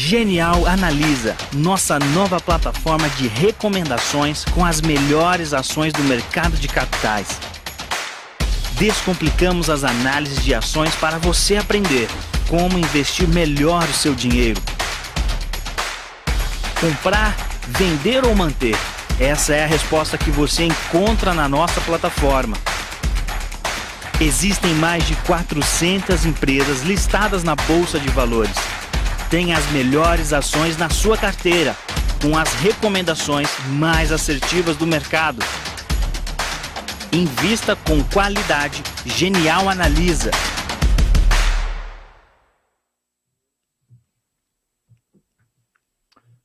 Genial Analisa, nossa nova plataforma de recomendações com as melhores ações do mercado de capitais. Descomplicamos as análises de ações para você aprender como investir melhor o seu dinheiro. Comprar, vender ou manter? Essa é a resposta que você encontra na nossa plataforma. Existem mais de 400 empresas listadas na Bolsa de Valores. Tem as melhores ações na sua carteira, com as recomendações mais assertivas do mercado. Invista com qualidade. Genial Analisa.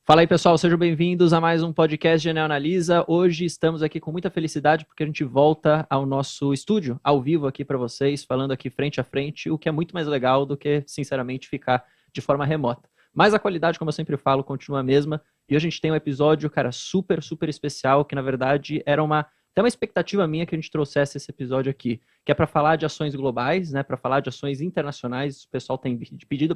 Fala aí, pessoal, sejam bem-vindos a mais um podcast Genial Analisa. Hoje estamos aqui com muita felicidade porque a gente volta ao nosso estúdio, ao vivo aqui para vocês, falando aqui frente a frente, o que é muito mais legal do que, sinceramente, ficar de forma remota. Mas a qualidade, como eu sempre falo, continua a mesma. E hoje a gente tem um episódio, cara, super especial, que na verdade era até uma expectativa minha que a gente trouxesse esse episódio aqui, que é para falar de ações globais, né, para falar de ações internacionais. O pessoal tem pedido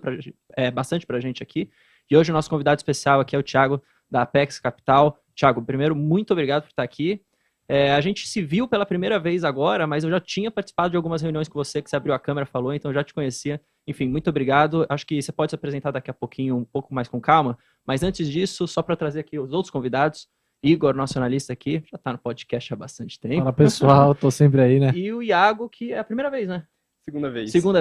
bastante para a gente aqui. E hoje o nosso convidado especial aqui é o Thiago, da Apex Capital. Thiago, primeiro, muito obrigado por estar aqui. A gente se viu pela primeira vez agora, mas eu já tinha participado de algumas reuniões com você, que você abriu a câmera e falou, então eu já te conhecia. Enfim, muito obrigado. Acho que você pode se apresentar daqui a pouquinho, um pouco mais com calma. Mas antes disso, só para trazer aqui os outros convidados, Igor, nosso analista aqui, já está no podcast há bastante tempo. Fala, pessoal, tô sempre aí, né? E o Iago, que é a primeira vez, né? Segunda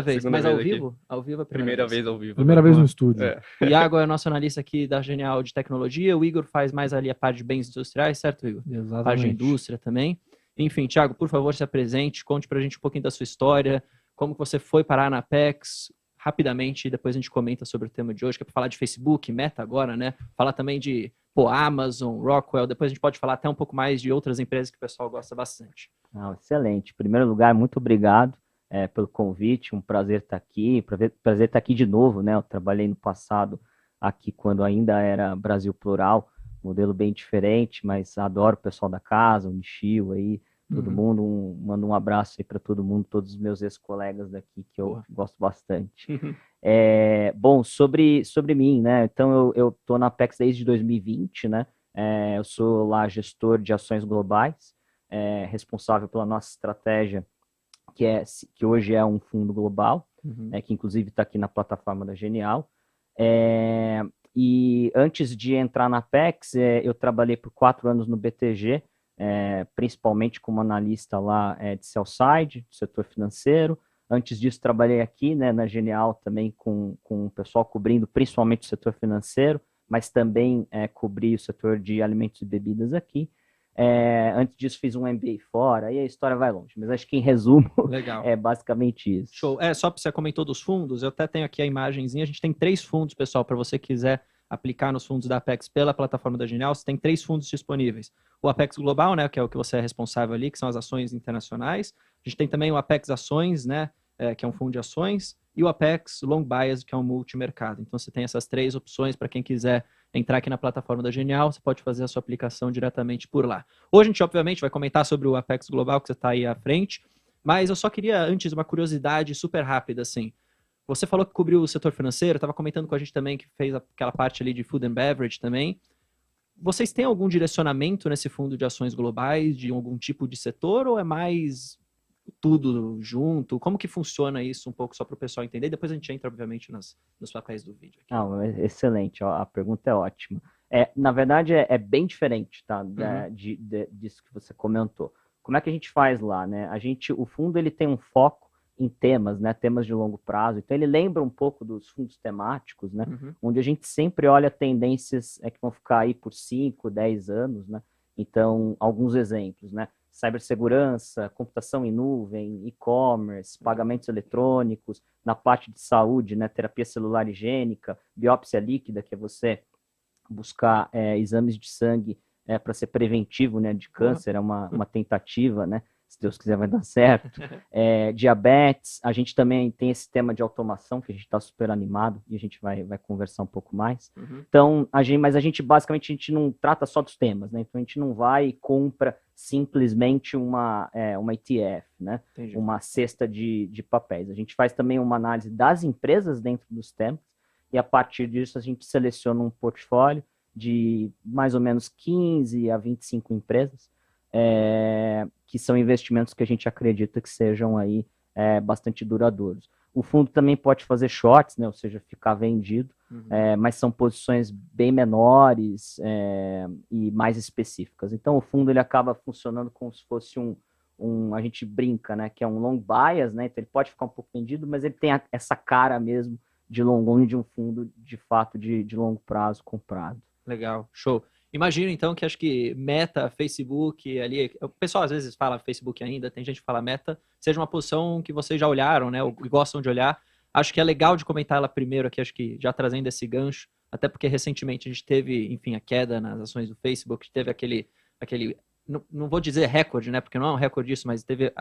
vez. Mas vez ao vivo? Aqui. Ao vivo é a primeira vez ao vivo. Primeira vez no estúdio. O Iago é o nosso analista aqui da Genial de Tecnologia. O Igor faz mais ali a parte de bens industriais, certo, Igor? Exatamente. Parte de indústria também. Enfim, Thiago, por favor, se apresente, conte pra gente um pouquinho da sua história, como que você foi parar na Apex, rapidamente, e depois a gente comenta sobre o tema de hoje, que é para falar de Facebook, Meta agora, né? Falar também de Amazon, Rockwell, depois a gente pode falar até um pouco mais de outras empresas que o pessoal gosta bastante. Excelente. Em primeiro lugar, muito obrigado pelo convite, um prazer estar aqui, prazer estar aqui de novo, né? Eu trabalhei no passado aqui quando ainda era Brasil Plural, modelo bem diferente, mas adoro o pessoal da casa, o Nishio aí, todo mundo, mando um abraço aí para todo mundo, todos os meus ex-colegas daqui que eu gosto bastante. Bom, sobre mim, né? Então eu tô na Apex desde 2020, né? Eu sou lá gestor de ações globais, responsável pela nossa estratégia, que hoje é um fundo global, que inclusive está aqui na plataforma da Genial. E antes de entrar na Apex, eu trabalhei por 4 anos no BTG, principalmente como analista lá de sell-side, do setor financeiro. Antes disso, trabalhei aqui, né, na Genial também com o pessoal cobrindo principalmente o setor financeiro, mas também cobri o setor de alimentos e bebidas aqui. Antes disso, fiz um MBA fora, aí a história vai longe, mas acho que em resumo, legal. É basicamente isso. Show. Só para você comentou dos fundos, eu até tenho aqui a imagenzinha, a gente tem 3 fundos, pessoal, para você quiser aplicar nos fundos da Apex pela plataforma da Genial, você tem 3 fundos disponíveis. O Apex Global, né, que é o que você é responsável ali, que são as ações internacionais. A gente tem também o Apex Ações, né, que é um fundo de ações, e o Apex Long Bias, que é um multimercado. Então você tem essas 3 opções para quem quiser entrar aqui na plataforma da Genial, você pode fazer a sua aplicação diretamente por lá. Hoje a gente, obviamente, vai comentar sobre o Apex Global, que você está aí à frente, mas eu só queria, antes, uma curiosidade super rápida, assim. Você falou que cobriu o setor financeiro, estava comentando com a gente também que fez aquela parte ali de food and beverage também. Vocês têm algum direcionamento nesse fundo de ações globais, de algum tipo de setor, ou é mais tudo junto? Como que funciona isso um pouco, só para o pessoal entender? Depois a gente entra, obviamente, nos papéis do vídeo aqui. Excelente, a pergunta é ótima. Na verdade, é bem diferente, tá? Disso que você comentou. Como é que a gente faz lá, né? O fundo ele tem um foco em temas, né? Temas de longo prazo. Então, ele lembra um pouco dos fundos temáticos, né? Onde a gente sempre olha tendências que vão ficar aí por 5, 10 anos, né? Então, alguns exemplos, né? Cibersegurança, computação em nuvem, e-commerce, pagamentos eletrônicos, na parte de saúde, né, terapia celular higiênica, biópsia líquida, que é você buscar exames de sangue para ser preventivo, né, de câncer, é uma tentativa, né, se Deus quiser vai dar certo. Diabetes, a gente também tem esse tema de automação, que a gente está super animado, e a gente vai conversar um pouco mais. Então, mas a gente basicamente não trata só dos temas, né, então a gente não vai e compra simplesmente uma ETF, né, uma cesta de papéis. A gente faz também uma análise das empresas dentro dos temas, e a partir disso a gente seleciona um portfólio de mais ou menos 15 a 25 empresas, que são investimentos que a gente acredita que sejam aí bastante duradouros. O fundo também pode fazer shorts, né, ou seja, ficar vendido, mas são posições bem menores e mais específicas. Então, o fundo ele acaba funcionando como se fosse a gente brinca, né, que é um long bias, né, então ele pode ficar um pouco vendido, mas ele tem essa cara mesmo de long only, de um fundo, de fato, de longo prazo comprado. Legal, show. Imagino, então, que acho que Meta, Facebook, ali... O pessoal às vezes fala Facebook ainda, tem gente que fala Meta, seja uma posição que vocês já olharam, né, ou gostam de olhar. Acho que é legal de comentar ela primeiro aqui, acho que já trazendo esse gancho, até porque recentemente a gente teve, enfim, a queda nas ações do Facebook, teve aquele não vou dizer recorde, né, porque não é um recorde disso, mas teve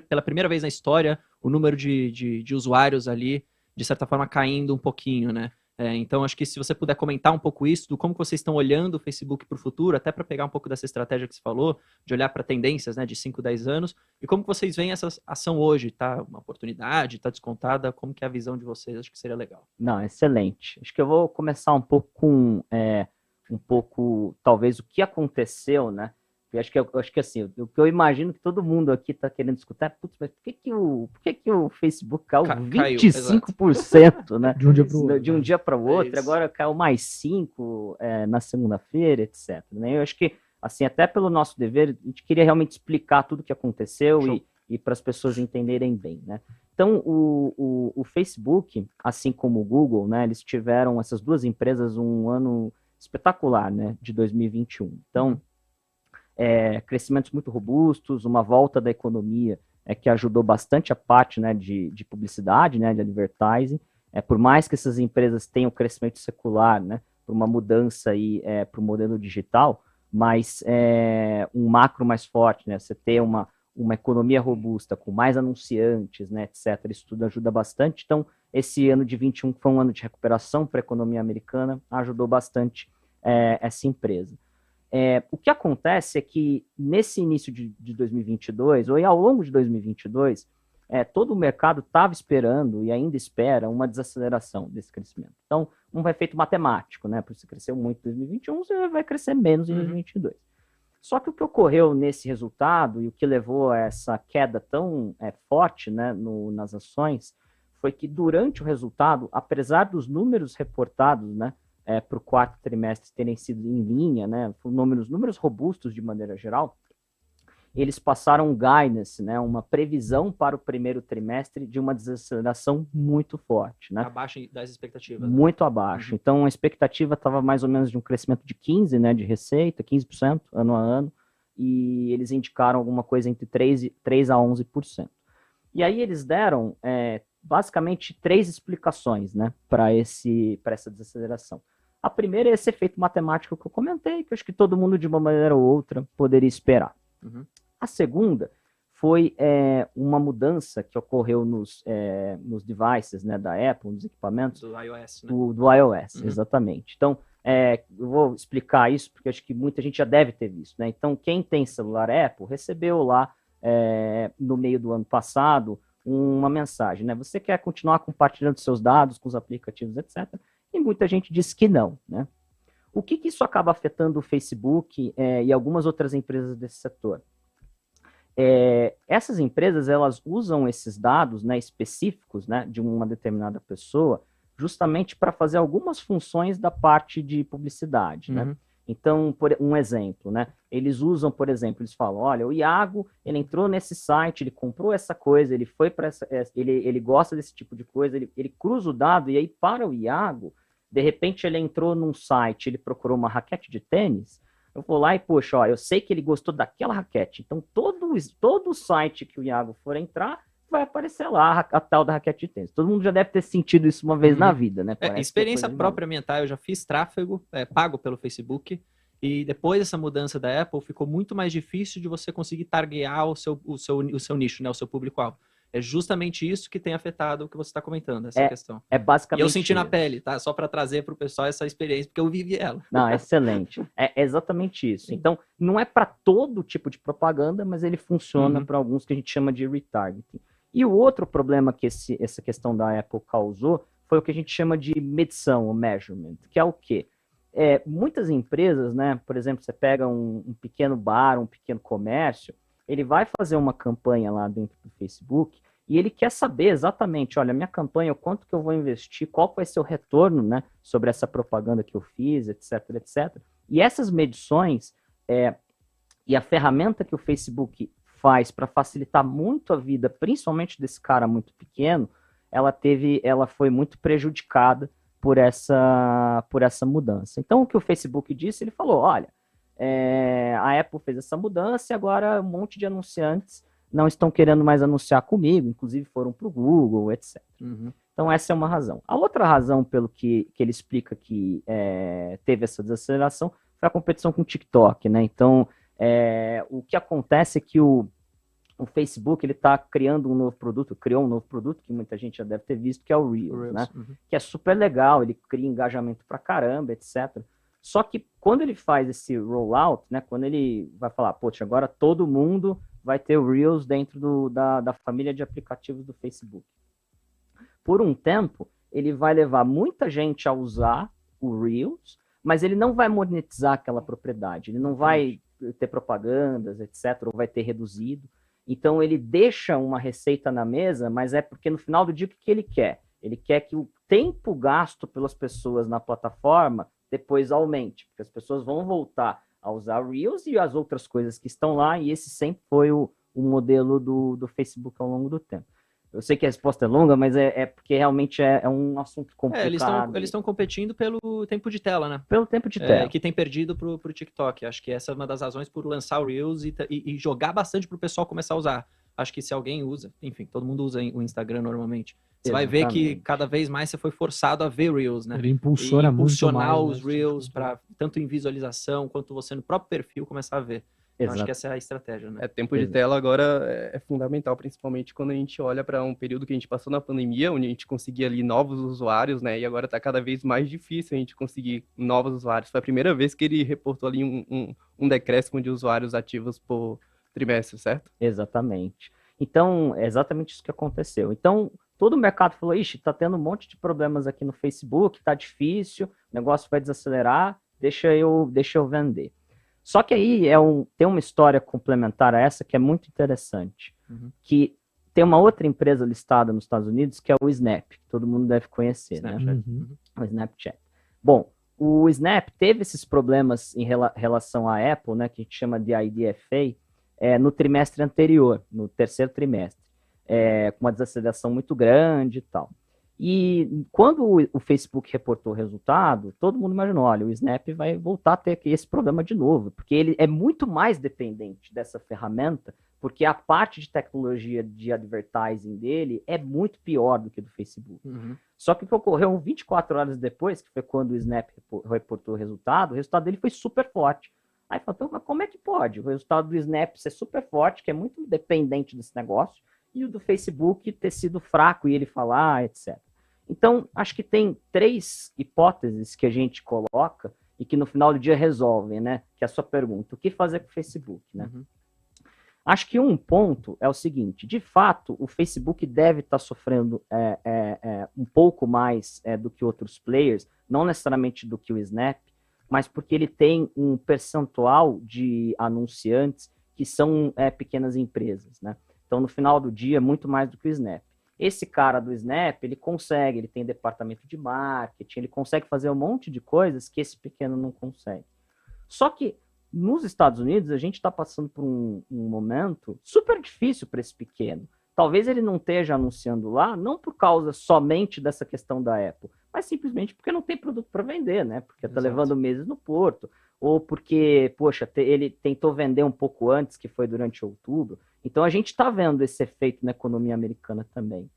pela primeira vez na história, o número de usuários ali, de certa forma, caindo um pouquinho, né. Então, acho que se você puder comentar um pouco isso, do como vocês estão olhando o Facebook para o futuro, até para pegar um pouco dessa estratégia que você falou, de olhar para tendências, né, de 5, 10 anos, e como vocês veem essa ação hoje, tá uma oportunidade, tá descontada, como que é a visão de vocês? Acho que seria legal. Não, excelente. Acho que eu vou começar um pouco com, talvez, o que aconteceu, né? Acho que assim, o que eu imagino que todo mundo aqui está querendo escutar, putz, mas por que o Facebook caiu 25%, né? De um dia para o outro. Agora caiu mais 5% na segunda-feira, etc. Né? Eu acho que, assim, até pelo nosso dever, a gente queria realmente explicar tudo o que aconteceu e para as pessoas entenderem bem, né? Então, o Facebook, assim como o Google, né, eles tiveram, essas duas empresas, um ano espetacular, né, de 2021. Então, crescimentos muito robustos, uma volta da economia que ajudou bastante a parte, né, de publicidade, né, de advertising. Por mais que essas empresas tenham crescimento secular, né, por uma mudança para o modelo digital, mas um macro mais forte, né, você ter uma economia robusta, com mais anunciantes, né, etc., isso tudo ajuda bastante. Então, esse ano de 21, que foi um ano de recuperação para a economia americana, ajudou bastante essa empresa. O que acontece é que nesse início de 2022, ou ao longo de 2022, todo o mercado estava esperando e ainda espera uma desaceleração desse crescimento. Então, um efeito matemático, né? Porque você cresceu muito em 2021, você vai crescer menos em 2022. Só que o que ocorreu nesse resultado e o que levou a essa queda tão forte, né, nas ações foi que durante o resultado, apesar dos números reportados, né, para o quarto trimestre terem sido em linha, né, números robustos de maneira geral, eles passaram um guidance, né, uma previsão para o primeiro trimestre de uma desaceleração muito forte. Né? Abaixo das expectativas. Muito abaixo. Então, a expectativa estava mais ou menos de um crescimento de 15%, né, de receita, 15% ano a ano, e eles indicaram alguma coisa entre 3 a 11%. E aí eles deram, basicamente, 3 explicações, né, para essa desaceleração. A primeira é esse efeito matemático que eu comentei, que eu acho que todo mundo, de uma maneira ou outra, poderia esperar. A segunda foi uma mudança que ocorreu nos devices, né, da Apple, nos equipamentos. Do iOS, né? Do iOS, exatamente. Então, eu vou explicar isso, porque acho que muita gente já deve ter visto. Né? Então, quem tem celular Apple recebeu lá, no meio do ano passado, uma mensagem. Né? Você quer continuar compartilhando seus dados com os aplicativos, etc., e muita gente disse que não, né? O que isso acaba afetando o Facebook e algumas outras empresas desse setor? Essas empresas, elas usam esses dados, né, específicos, né, de uma determinada pessoa, justamente para fazer algumas funções da parte de publicidade, né? Então, por um exemplo, né, eles usam, por exemplo, eles falam, olha, o Iago, ele entrou nesse site, ele comprou essa coisa, ele foi para ele gosta desse tipo de coisa, ele cruza o dado, e aí para o Iago, de repente ele entrou num site, ele procurou uma raquete de tênis, eu vou lá e, poxa, ó, eu sei que ele gostou daquela raquete, então todo site que o Iago for entrar, vai aparecer lá a tal da raquete de tênis. Todo mundo já deve ter sentido isso uma vez na vida, né? Experiência própria minha, tá? Eu já fiz tráfego pago pelo Facebook, e depois dessa mudança da Apple, ficou muito mais difícil de você conseguir targear o seu nicho, né? O seu público-alvo. É justamente isso que tem afetado o que você está comentando, essa questão. Basicamente e eu senti na pele, tá? Só para trazer para o pessoal essa experiência, porque eu vivi ela. Não, excelente. É exatamente isso. Então, não é para todo tipo de propaganda, mas ele funciona para alguns que a gente chama de retargeting. E o outro problema que essa questão da Apple causou foi o que a gente chama de medição, o measurement, que é o quê? Muitas empresas, né, por exemplo, você pega um pequeno bar, um pequeno comércio, ele vai fazer uma campanha lá dentro do Facebook e ele quer saber exatamente, olha, minha campanha, quanto que eu vou investir, qual vai ser o retorno, né, sobre essa propaganda que eu fiz, etc, etc. E essas medições e a ferramenta que o Facebook faz para facilitar muito a vida, principalmente desse cara muito pequeno, ela foi muito prejudicada por essa mudança. Então, o que o Facebook disse, ele falou, olha, a Apple fez essa mudança e agora um monte de anunciantes não estão querendo mais anunciar comigo, inclusive foram para o Google, etc. Uhum. Então, essa é uma razão. A outra razão pelo que ele explica que teve essa desaceleração foi a competição com o TikTok, né? Então, o que acontece é que o Facebook ele está criando um novo produto, criou um novo produto que muita gente já deve ter visto, que é o Reels, né? Uhum. Que é super legal, ele cria engajamento pra caramba, etc. Só que quando ele faz esse rollout, né? Quando ele vai falar, poxa, agora todo mundo vai ter o Reels dentro da família de aplicativos do Facebook. Por um tempo, ele vai levar muita gente a usar o Reels, mas ele não vai monetizar aquela propriedade, ele não vai ter propagandas, etc., ou vai ter reduzido. Então, ele deixa uma receita na mesa, mas é porque no final do dia, o que ele quer? Ele quer que o tempo gasto pelas pessoas na plataforma depois aumente, porque as pessoas vão voltar a usar Reels e as outras coisas que estão lá, e esse sempre foi o modelo do Facebook ao longo do tempo. Eu sei que a resposta é longa, mas porque realmente é um assunto complicado. Eles estão competindo pelo tempo de tela, né? Pelo tempo de tela. Que tem perdido pro TikTok. Acho que essa é uma das razões por lançar o Reels e jogar bastante pro pessoal começar a usar. Acho que se alguém usa, enfim, todo mundo usa o Instagram normalmente. Você vai ver que cada vez mais você foi forçado a ver Reels, né? Ele impulsiona muito mais, os Reels, tanto em visualização quanto você no próprio perfil começar a ver. Então, acho que essa é a estratégia, né? Tempo de tela agora é fundamental, principalmente quando a gente olha para um período que a gente passou na pandemia, onde a gente conseguia ali novos usuários, né? E agora está cada vez mais difícil a gente conseguir novos usuários. Foi a primeira vez que ele reportou ali um decréscimo de usuários ativos por trimestre, certo? Exatamente. Então, é exatamente isso que aconteceu. Então, todo o mercado falou, ixi, tá tendo um monte de problemas aqui no Facebook, tá difícil, o negócio vai desacelerar, deixa eu vender. Só que aí tem uma história complementar a essa que é muito interessante, que tem uma outra empresa listada nos Estados Unidos que é o Snap, que todo mundo deve conhecer, Snapchat. né? O Snapchat. Bom, o Snap teve esses problemas em relação à Apple, né, que a gente chama de IDFA, no trimestre anterior, no terceiro trimestre, com uma desaceleração muito grande e tal. E quando o Facebook reportou o resultado, todo mundo imaginou, olha, o Snap vai voltar a ter esse problema de novo, porque ele é muito mais dependente dessa ferramenta, porque a parte de tecnologia de advertising dele é muito pior do que do Facebook. Só que o que ocorreu 24 horas depois, que foi quando o Snap reportou o resultado dele foi super forte. Aí falou, mas como é que pode? O resultado do Snap ser super forte, que é muito dependente desse negócio, e o do Facebook ter sido fraco e ele falar, etc. Então, acho que tem 3 hipóteses que a gente coloca e que no final do dia resolvem, né? Que é a sua pergunta, o que fazer com o Facebook, né? Acho que um ponto é o seguinte, de fato, o Facebook deve estar sofrendo um pouco mais do que outros players, não necessariamente do que o Snap, mas porque ele tem um percentual de anunciantes que são pequenas empresas, né? Então, no final do dia, muito mais do que o Snap. Esse cara do Snap, ele tem departamento de marketing, ele consegue fazer um monte de coisas que esse pequeno não consegue. Só que nos Estados Unidos, a gente está passando por um momento super difícil para esse pequeno. Talvez ele não esteja anunciando lá, não por causa somente dessa questão da Apple, mas simplesmente porque não tem produto para vender, né? Porque está levando meses no porto, ou porque, poxa, ele tentou vender um pouco antes, que foi durante outubro. Então, a gente está vendo esse efeito na economia americana também.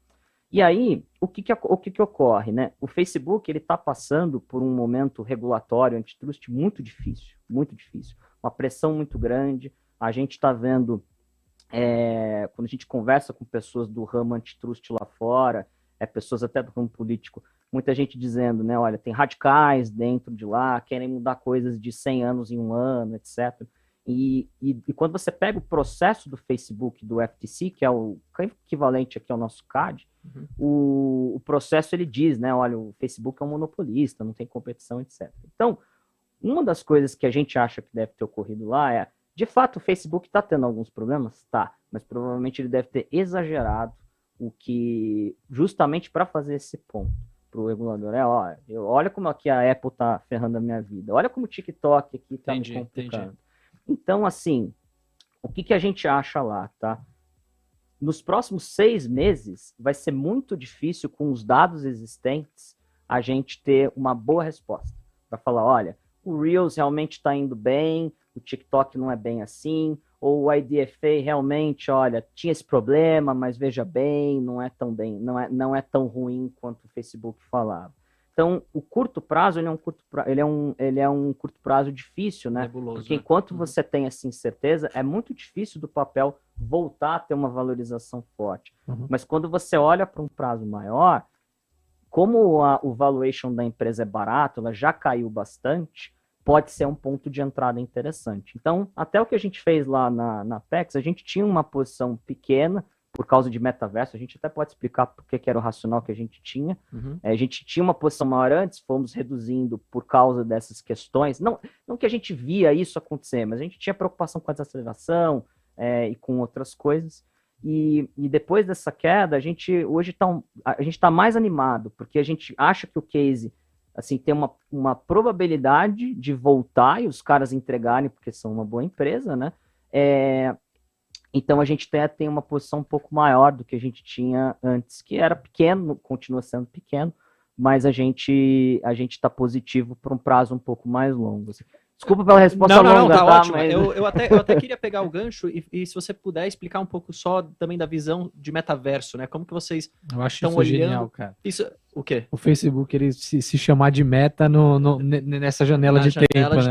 E aí, o que ocorre, né? O Facebook está passando por um momento regulatório antitrust muito difícil, uma pressão muito grande. A gente está vendo, quando a gente conversa com pessoas do ramo antitrust lá fora, pessoas até do ramo político, muita gente dizendo, né, olha, tem radicais dentro de lá, querem mudar coisas de 100 anos em um ano, etc. E quando você pega o processo do Facebook, do FTC, que é o equivalente aqui ao nosso CAD, o processo ele diz, né, olha, o Facebook é um monopolista, não tem competição, etc. Então, uma das coisas que a gente acha que deve ter ocorrido lá é, de fato, o Facebook está tendo alguns problemas? Tá, mas provavelmente ele deve ter exagerado o que, justamente para fazer esse ponto para o regulador, olha como aqui a Apple está ferrando a minha vida, olha como o TikTok aqui está me complicando. Entendi. Então, assim, o que a gente acha lá, tá? Nos próximos 6 meses, vai ser muito difícil, com os dados existentes, a gente ter uma boa resposta. Para falar, olha, o Reels realmente está indo bem, o TikTok não é bem assim, ou o IDFA realmente, olha, tinha esse problema, mas veja bem, não é tão ruim quanto o Facebook falava. Então, o curto prazo, ele é um curto prazo difícil, né? Nebuloso, porque enquanto você tem essa incerteza, é muito difícil do papel voltar a ter uma valorização forte. Mas quando você olha para um prazo maior, como o valuation da empresa é barato, ela já caiu bastante, pode ser um ponto de entrada interessante. Então, até o que a gente fez lá na Apex, a gente tinha uma posição pequena, por causa de metaverso, a gente até pode explicar por que era o racional que a gente tinha. A gente tinha uma posição maior antes, fomos reduzindo por causa dessas questões. Não que a gente via isso acontecer, mas a gente tinha preocupação com a desaceleração e com outras coisas. E depois dessa queda, a gente hoje está mais animado, porque a gente acha que o case assim, tem uma probabilidade de voltar e os caras entregarem, porque são uma boa empresa, né? Então, a gente tem uma posição um pouco maior do que a gente tinha antes, que era pequeno, continua sendo pequeno, mas a gente está positivo para um prazo um pouco mais longo. Assim. Desculpa pela resposta longa. Não, tá ótimo. Mas... Eu até queria pegar o gancho e se você puder explicar um pouco só também da visão de metaverso, né? Como que vocês estão olhando... genial, cara. Isso, o quê? O Facebook, ele se chamar de meta nessa janela de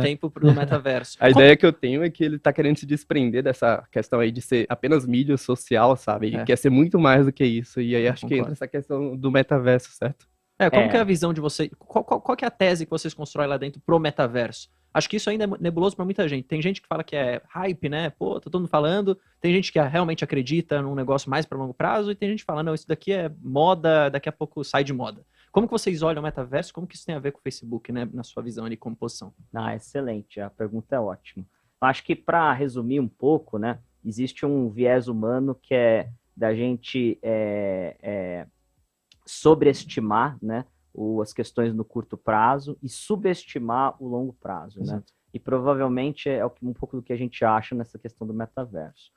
tempo pro metaverso. A ideia que eu tenho é que ele tá querendo se desprender dessa questão aí de ser apenas mídia social, sabe? E quer ser muito mais do que isso. E aí acho que entra essa questão do metaverso, certo? Como que é a visão de vocês? Qual que é a tese que vocês constroem lá dentro pro metaverso? Acho que isso ainda é nebuloso para muita gente. Tem gente que fala que é hype, né? Pô, tá todo mundo falando. Tem gente que realmente acredita num negócio mais para longo prazo e tem gente que fala, não, isso daqui é moda, daqui a pouco sai de moda. Como que vocês olham o metaverso? Como que isso tem a ver com o Facebook, né? Na sua visão ali como posição? Excelente. A pergunta é ótima. Acho que para resumir um pouco, né? Existe um viés humano que é da gente sobreestimar, né? As questões no curto prazo e subestimar o longo prazo, né? E provavelmente é um pouco do que a gente acha nessa questão do metaverso.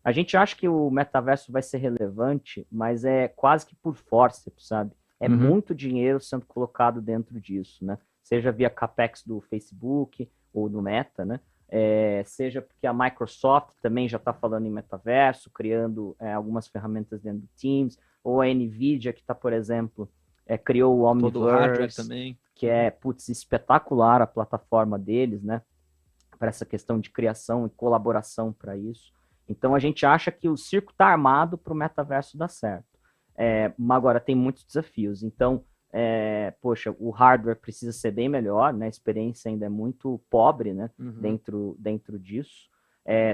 A gente acha que o metaverso vai ser relevante, mas é quase que por forceps, sabe? É muito dinheiro sendo colocado dentro disso, né? Seja via CAPEX do Facebook ou do Meta, né? Seja porque a Microsoft também já está falando em metaverso, criando algumas ferramentas dentro do Teams, ou a NVIDIA que está, por exemplo... criou o Omniverse, também. Que é, espetacular a plataforma deles, né? Para essa questão de criação e colaboração para isso. Então, a gente acha que o circo está armado para o metaverso dar certo. Agora, tem muitos desafios. Então, o hardware precisa ser bem melhor, né? A experiência ainda é muito pobre, né? Dentro disso.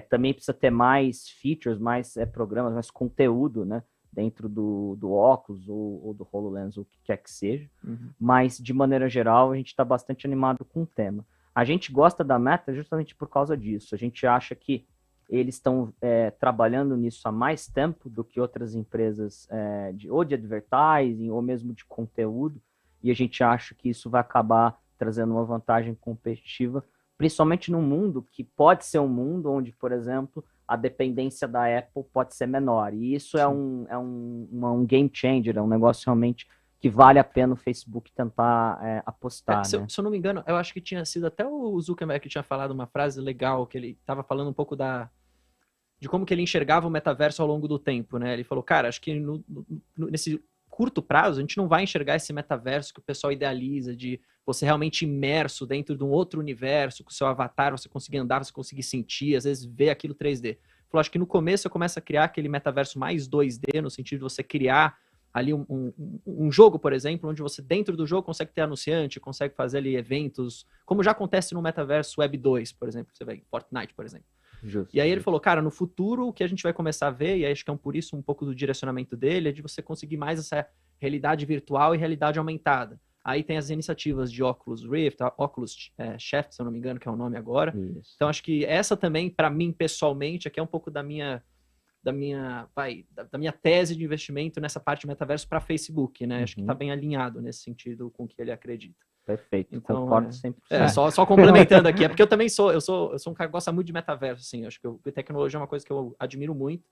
Também precisa ter mais features, mais programas, mais conteúdo, né? Dentro do Oculus ou do HoloLens, ou o que quer que seja. Mas, de maneira geral, a gente está bastante animado com o tema. A gente gosta da Meta justamente por causa disso. A gente acha que eles estão trabalhando nisso há mais tempo do que outras empresas ou de advertising ou mesmo de conteúdo, e a gente acha que isso vai acabar trazendo uma vantagem competitiva, principalmente num mundo que pode ser um mundo onde, por exemplo, a dependência da Apple pode ser menor. E isso é um game changer, é um negócio realmente que vale a pena o Facebook tentar apostar. Se eu não me engano, eu acho que tinha sido até o Zuckerberg que tinha falado uma frase legal, que ele estava falando um pouco de como que ele enxergava o metaverso ao longo do tempo, né? Ele falou, cara, acho que nesse curto prazo a gente não vai enxergar esse metaverso que o pessoal idealiza, de você realmente imerso dentro de um outro universo, com o seu avatar, você conseguir andar, você conseguir sentir, às vezes ver aquilo 3D. Ele falou, acho que no começo você começa a criar aquele metaverso mais 2D, no sentido de você criar ali um jogo, por exemplo, onde você dentro do jogo consegue ter anunciante, consegue fazer ali eventos, como já acontece no metaverso Web 2, por exemplo, você vê Fortnite, por exemplo. Justo. E aí ele falou, cara, no futuro o que a gente vai começar a ver, e acho que é por isso um pouco do direcionamento dele, é de você conseguir mais essa realidade virtual e realidade aumentada. Aí tem as iniciativas de Oculus Rift, Oculus Chef, se eu não me engano, que é o nome agora. Isso. Então acho que essa também, para mim, pessoalmente, aqui é um pouco da minha tese de investimento nessa parte de metaverso para Facebook, né? Acho que está bem alinhado nesse sentido com o que ele acredita. Perfeito, Então, concordo 100%. Só complementando aqui, é porque eu também sou um cara que gosta muito de metaverso, assim, acho que tecnologia é uma coisa que eu admiro muito,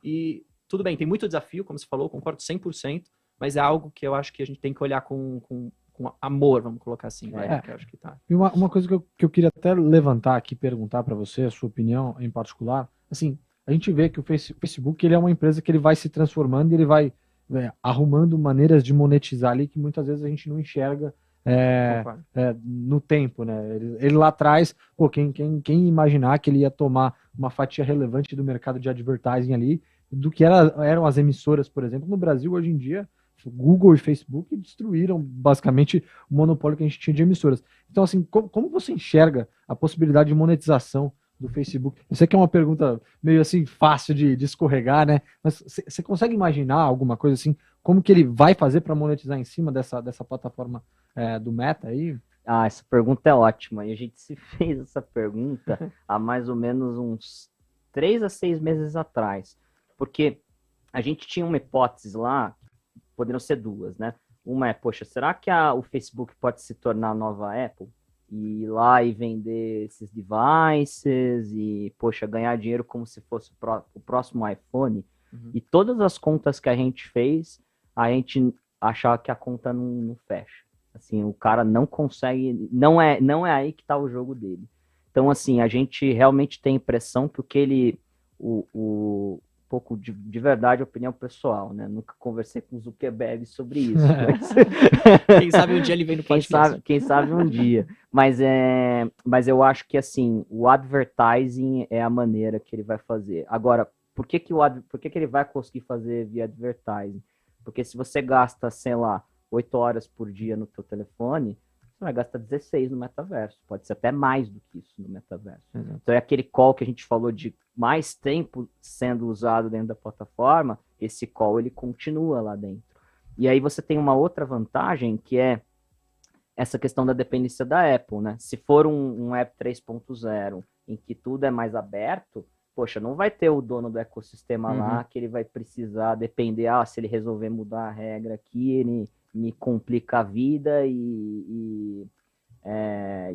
e tudo bem, tem muito desafio, como você falou, concordo 100%, mas é algo que eu acho que a gente tem que olhar com amor, vamos colocar assim, que eu acho que tá. E uma coisa que eu queria até levantar aqui, perguntar para você, a sua opinião em particular, assim, a gente vê que o Facebook ele é uma empresa que ele vai se transformando e ele vai arrumando maneiras de monetizar ali que muitas vezes a gente não enxerga no tempo, né? Ele lá atrás, pô, quem imaginar que ele ia tomar uma fatia relevante do mercado de advertising ali, do que eram as emissoras, por exemplo, no Brasil hoje em dia, Google e Facebook destruíram basicamente o monopólio que a gente tinha de emissoras. Então, assim, como você enxerga a possibilidade de monetização do Facebook? Eu sei que é uma pergunta meio assim fácil de escorregar, né? Mas você consegue imaginar alguma coisa assim? Como que ele vai fazer para monetizar em cima dessa plataforma do Meta aí? Ah, essa pergunta é ótima. E a gente se fez essa pergunta há mais ou menos uns 3 a 6 meses atrás. Porque a gente tinha uma hipótese lá, poderiam ser duas, né? Uma é, poxa, será que o Facebook pode se tornar a nova Apple? E ir lá e vender esses devices e, poxa, ganhar dinheiro como se fosse o próximo iPhone. E todas as contas que a gente fez, a gente achava que a conta não fecha. Assim, o cara não consegue, não é aí que está o jogo dele. Então, assim, a gente realmente tem a impressão que o que ele, um pouco de verdade, opinião pessoal, né? Nunca conversei com o Zuckerberg sobre isso. Mas... Quem sabe um dia ele vem no podcast. Quem sabe um dia. Mas eu acho que, assim, o advertising é a maneira que ele vai fazer. Agora, por que ele vai conseguir fazer via advertising? Porque se você gasta, sei lá, 8 horas por dia no teu telefone, você vai gastar 16 no metaverso. Pode ser até mais do que isso no metaverso. Então é aquele call que a gente falou de mais tempo sendo usado dentro da plataforma, esse call ele continua lá dentro. E aí você tem uma outra vantagem, que é essa questão da dependência da Apple, né? Se for um App 3.0 em que tudo é mais aberto, poxa, não vai ter o dono do ecossistema lá que ele vai precisar depender, se ele resolver mudar a regra aqui, ele me complica a vida e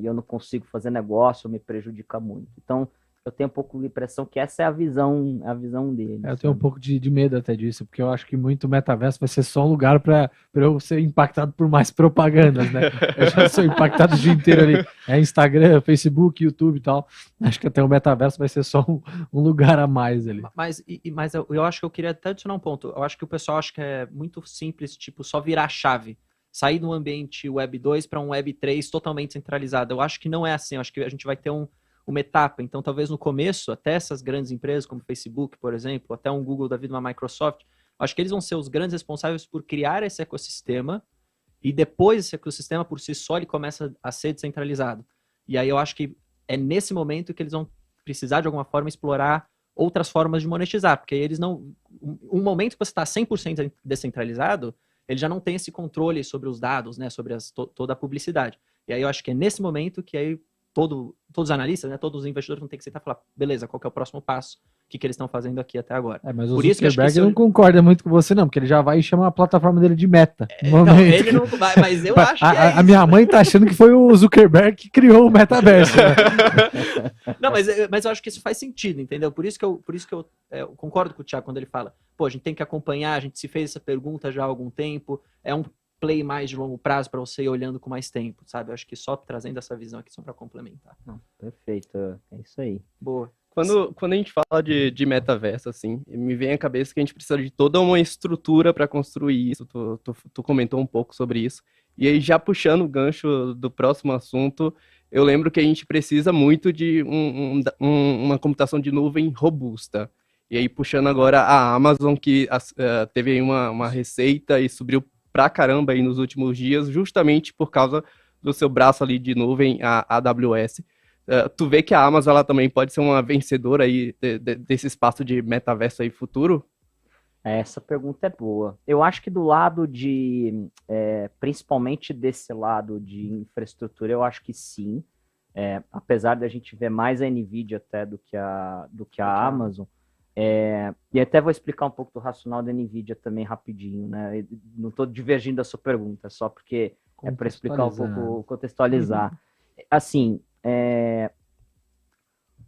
eu não consigo fazer negócio, me prejudica muito. Então, eu tenho um pouco de impressão que essa é a visão dele. Eu tenho um pouco de medo até disso, porque eu acho que muito metaverso vai ser só um lugar para eu ser impactado por mais propagandas, né? Eu já sou impactado o dia inteiro ali. Instagram, Facebook, YouTube e tal. Acho que até o metaverso vai ser só um lugar a mais ali. Mas eu acho que eu queria até adicionar um ponto. Eu acho que o pessoal acha que é muito simples, tipo, só virar a chave. Sair do ambiente Web 2 para um Web 3 totalmente centralizado. Eu acho que não é assim. Eu acho que a gente vai ter uma etapa. Então, talvez no começo, até essas grandes empresas como o Facebook, por exemplo, até um Google da vida, uma Microsoft, acho que eles vão ser os grandes responsáveis por criar esse ecossistema e depois esse ecossistema por si só ele começa a ser descentralizado. E aí eu acho que é nesse momento que eles vão precisar de alguma forma explorar outras formas de monetizar, porque eles não... Um momento que você está 100% descentralizado, ele já não tem esse controle sobre os dados, né, sobre toda a publicidade. E aí eu acho que é nesse momento que aí todos os analistas, né, todos os investidores vão ter que sentar e falar, beleza, qual que é o próximo passo? O que eles estão fazendo aqui até agora? Mas o Zuckerberg não concorda muito com você, não, porque ele já vai e chama a plataforma dele de Meta. Não, ele não vai, mas eu acho que a minha mãe tá achando que foi o Zuckerberg que criou o metaverso. Né? Não, mas eu acho que isso faz sentido, entendeu? Por isso que eu concordo com o Thiago quando ele fala, pô, a gente tem que acompanhar, a gente se fez essa pergunta já há algum tempo, é um play mais de longo prazo para você ir olhando com mais tempo, sabe? Eu acho que só trazendo essa visão aqui só para complementar. Perfeito, é isso aí. Boa. Quando a gente fala de metaverso, assim, me vem à cabeça que a gente precisa de toda uma estrutura para construir isso. Tu comentou um pouco sobre isso. E aí, já puxando o gancho do próximo assunto, eu lembro que a gente precisa muito de uma computação de nuvem robusta. E aí, puxando agora a Amazon, que teve aí uma receita e subiu pra caramba aí nos últimos dias, justamente por causa do seu braço ali de nuvem, a AWS. Tu vê que a Amazon ela também pode ser uma vencedora aí desse espaço de metaverso aí futuro? Essa pergunta é boa. Eu acho que do lado principalmente desse lado de infraestrutura, eu acho que sim. Apesar de a gente ver mais a NVIDIA até do que a Amazon. E até vou explicar um pouco do racional da NVIDIA também rapidinho, né? Eu não estou divergindo da sua pergunta, só porque é para explicar um pouco, contextualizar. Assim,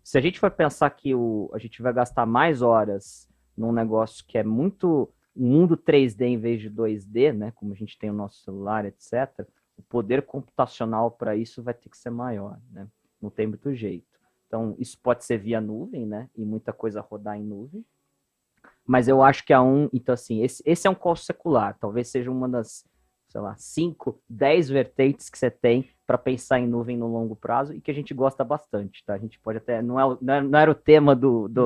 se a gente for pensar que a gente vai gastar mais horas num negócio que é muito mundo 3D em vez de 2D, né? Como a gente tem o nosso celular, etc., o poder computacional para isso vai ter que ser maior, né? Não tem muito jeito. Então, isso pode ser via nuvem, né? E muita coisa rodar em nuvem. Mas eu acho que então assim, esse é um custo secular. Talvez seja uma das, sei lá, 5, 10 vertentes que você tem para pensar em nuvem no longo prazo e que a gente gosta bastante, tá? A gente pode até, não era o tema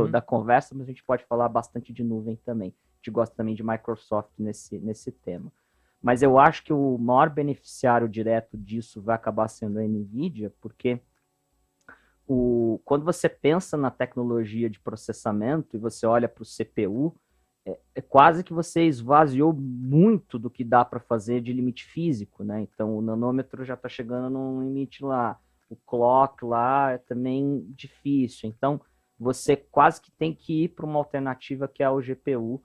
da conversa, mas a gente pode falar bastante de nuvem também. A gente gosta também de Microsoft nesse tema. Mas eu acho que o maior beneficiário direto disso vai acabar sendo a NVIDIA, porque quando você pensa na tecnologia de processamento e você olha para o CPU, é quase que você esvaziou muito do que dá para fazer de limite físico, né? Então, o nanômetro já está chegando num limite lá, o clock lá é também difícil. Então, você quase que tem que ir para uma alternativa que é o GPU,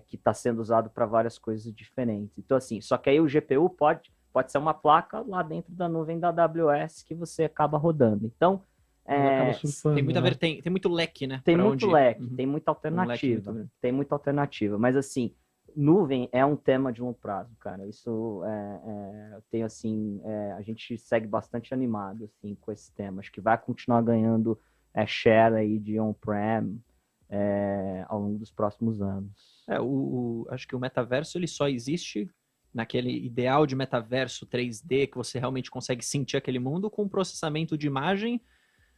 que está sendo usado para várias coisas diferentes. Então, assim, só que aí o GPU pode ser uma placa lá dentro da nuvem da AWS que você acaba rodando. Então, tem muita vertente, tem muito leque, né? Tem muito leque, tem muita alternativa. Tem muita alternativa. Mas, assim, nuvem é um tema de longo prazo, cara. Isso eu tenho, assim, a gente segue bastante animado, assim, com esse tema. Acho que vai continuar ganhando share aí de on-prem ao longo dos próximos anos. Acho que o metaverso ele só existe naquele ideal de metaverso 3D que você realmente consegue sentir aquele mundo com um processamento de imagem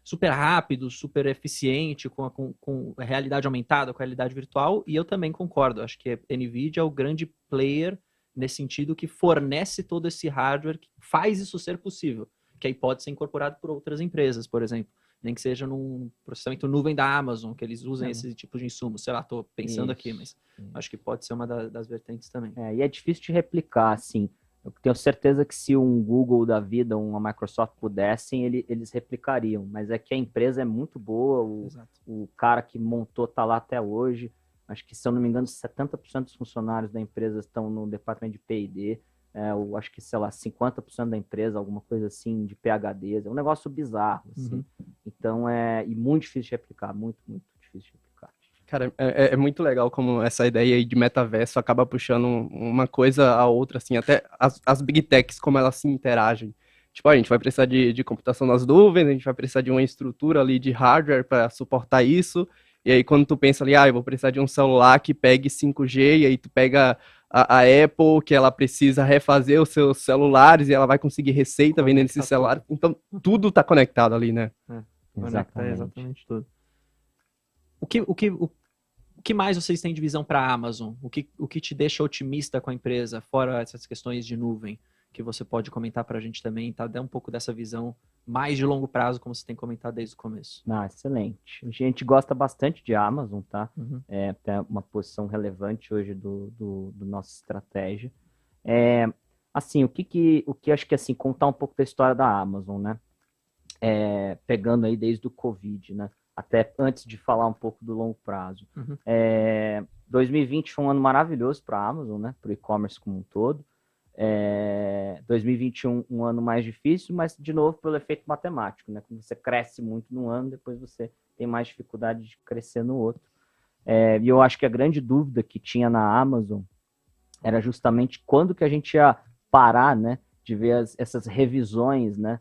super rápido, super eficiente, com realidade aumentada, com realidade virtual, e eu também concordo. Acho que a NVIDIA é o grande player nesse sentido que fornece todo esse hardware que faz isso ser possível, que aí pode ser incorporado por outras empresas, por exemplo. Nem que seja num processamento nuvem da Amazon, que eles usem esse tipo de insumo. Sei lá, estou pensando aqui, mas acho que pode ser uma das vertentes também. E é difícil de replicar, assim. Eu tenho certeza que se um Google da vida, uma Microsoft pudessem, eles replicariam. Mas é que a empresa é muito boa, o cara que montou está lá até hoje. Acho que, se eu não me engano, 70% dos funcionários da empresa estão no departamento de P&D. Eu acho que, sei lá, 50% da empresa, alguma coisa assim, de PhDs. É um negócio bizarro, assim. Então, e muito difícil de replicar, muito, muito difícil de replicar. Cara, é muito legal como essa ideia aí de metaverso acaba puxando uma coisa a outra, assim, até as big techs, como elas se interagem. Tipo, a gente vai precisar de computação nas nuvens, a gente vai precisar de uma estrutura ali de hardware para suportar isso, e aí quando tu pensa ali, eu vou precisar de um celular que pegue 5G, e aí tu pega a Apple, que ela precisa refazer os seus celulares, e ela vai conseguir receita vendendo esses celulares. Então, tudo tá conectado ali, né? Exatamente tudo. O que mais vocês têm de visão para a Amazon? O que te deixa otimista com a empresa, fora essas questões de nuvem, que você pode comentar para a gente também, tá? Dá um pouco dessa visão mais de longo prazo, como você tem comentado desde o começo. Excelente. A gente gosta bastante de Amazon, tá? Tem uma posição relevante hoje do nossa estratégia. Assim, o que acho que, assim, contar um pouco da história da Amazon, né? Pegando aí desde o Covid, né? Até antes de falar um pouco do longo prazo. 2020 foi um ano maravilhoso para a Amazon, né? Para o e-commerce como um todo. 2021, um ano mais difícil, mas, de novo, pelo efeito matemático, né? Quando você cresce muito num ano, depois você tem mais dificuldade de crescer no outro. E eu acho que a grande dúvida que tinha na Amazon era justamente quando que a gente ia parar, né? De ver essas revisões, né?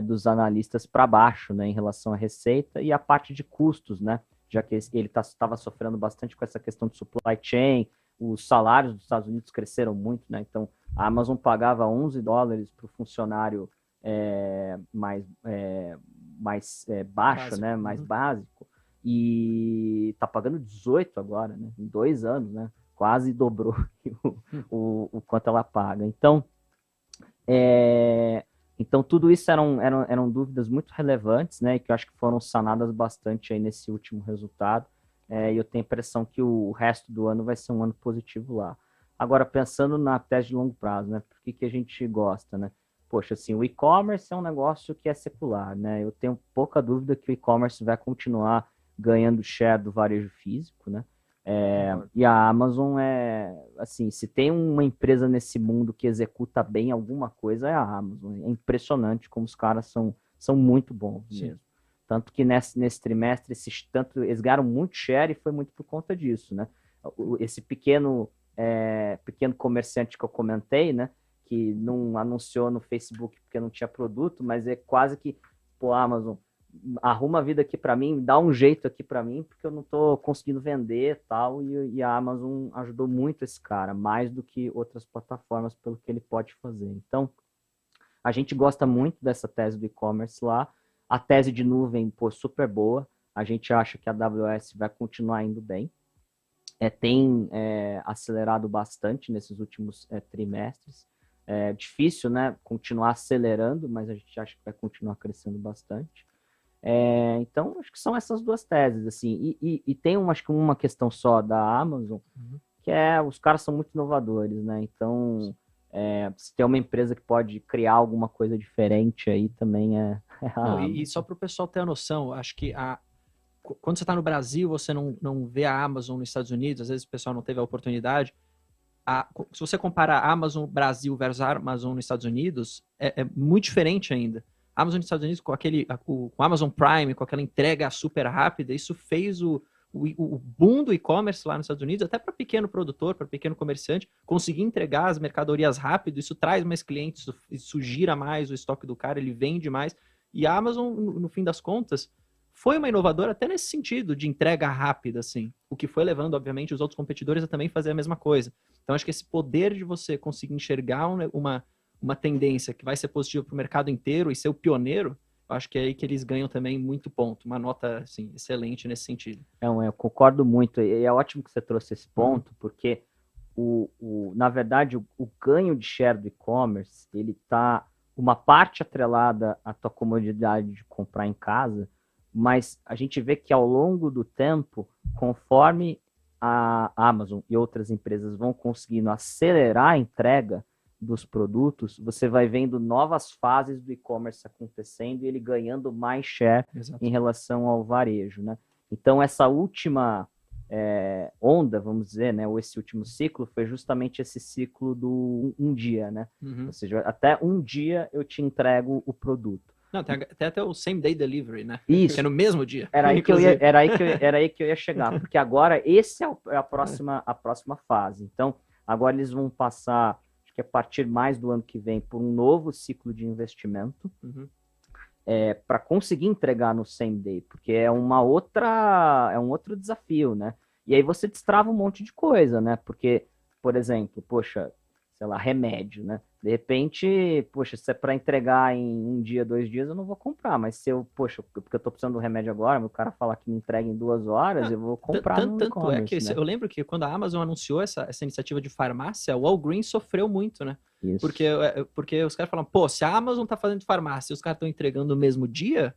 Dos analistas para baixo, né, em relação à receita e a parte de custos, né, já que ele estava sofrendo bastante com essa questão de supply chain, os salários dos Estados Unidos cresceram muito, né, então a Amazon pagava $11 para o funcionário mais baixo, básico, né, mais básico, e tá pagando 18 agora, né? Em 2 anos, né? Quase dobrou o quanto ela paga. Então, tudo isso eram dúvidas muito relevantes, né? E que eu acho que foram sanadas bastante aí nesse último resultado. E eu tenho a impressão que o resto do ano vai ser um ano positivo lá. Agora, pensando na tese de longo prazo, né? Por que a gente gosta, né? Poxa, assim, o e-commerce é um negócio que é secular, né? Eu tenho pouca dúvida que o e-commerce vai continuar ganhando share do varejo físico, né? E a Amazon assim, se tem uma empresa nesse mundo que executa bem alguma coisa, é a Amazon. É impressionante como os caras são muito bons mesmo. Tanto que nesse trimestre, eles ganharam muito share e foi muito por conta disso, né? Esse pequeno comerciante que eu comentei, né? Que não anunciou no Facebook porque não tinha produto, mas é quase que, pô, Amazon, arruma a vida aqui para mim, dá um jeito aqui para mim, porque eu não estou conseguindo vender e tal, e a Amazon ajudou muito esse cara, mais do que outras plataformas pelo que ele pode fazer. Então, a gente gosta muito dessa tese do e-commerce lá, a tese de nuvem, pô, super boa, a gente acha que a AWS vai continuar indo bem, tem acelerado bastante nesses últimos trimestres, é difícil, né, continuar acelerando, mas a gente acha que vai continuar crescendo bastante. Então, acho que são essas duas teses, assim, e tem acho que uma questão só da Amazon, que os caras são muito inovadores, né, então, se tem uma empresa que pode criar alguma coisa diferente aí, também é a Amazon. E só para o pessoal ter a noção, acho que quando você está no Brasil, você não vê a Amazon nos Estados Unidos, às vezes o pessoal não teve a oportunidade. Se você comparar a Amazon Brasil versus a Amazon nos Estados Unidos, é muito diferente ainda. A Amazon nos Estados Unidos, com o Amazon Prime, com aquela entrega super rápida, isso fez o boom do e-commerce lá nos Estados Unidos, até para pequeno produtor, para pequeno comerciante, conseguir entregar as mercadorias rápido, isso traz mais clientes, isso gira mais o estoque do cara, ele vende mais. E a Amazon, no fim das contas, foi uma inovadora até nesse sentido de entrega rápida, assim. O que foi levando, obviamente, os outros competidores a também fazer a mesma coisa. Então, acho que esse poder de você conseguir enxergar uma tendência que vai ser positiva para o mercado inteiro e ser o pioneiro, eu acho que é aí que eles ganham também muito ponto. Uma nota, assim, excelente nesse sentido. Eu concordo muito. E é ótimo que você trouxe esse ponto, porque, na verdade, o ganho de share do e-commerce, ele está uma parte atrelada à tua comodidade de comprar em casa, mas a gente vê que ao longo do tempo, conforme a Amazon e outras empresas vão conseguindo acelerar a entrega dos produtos, você vai vendo novas fases do e-commerce acontecendo e ele ganhando mais share em relação ao varejo, né? Então, essa última onda, vamos dizer, né, ou esse último ciclo, foi justamente esse ciclo do um dia, né? Ou seja, até um dia eu te entrego o produto. Não, tem até o same day delivery, né? Isso. Que é no mesmo dia. Era aí que eu ia chegar, porque agora esse é a próxima fase. Então, agora eles vão passar, acho que a partir mais do ano que vem, por um novo ciclo de investimento, para conseguir entregar no same day, porque é um outro desafio, né? E aí você destrava um monte de coisa, né? Porque, por exemplo, poxa, sei lá, remédio, né? De repente, poxa, se é para entregar em 1 dia, 2 dias, eu não vou comprar. Mas se porque eu tô precisando do remédio agora, meu cara falar que me entrega em 2 horas, eu vou comprar no e-commerce, Tanto é que né? eu lembro que quando a Amazon anunciou essa iniciativa de farmácia, o Walgreens sofreu muito, né? Isso. Porque os caras falam, pô, se a Amazon tá fazendo farmácia e os caras estão entregando no mesmo dia,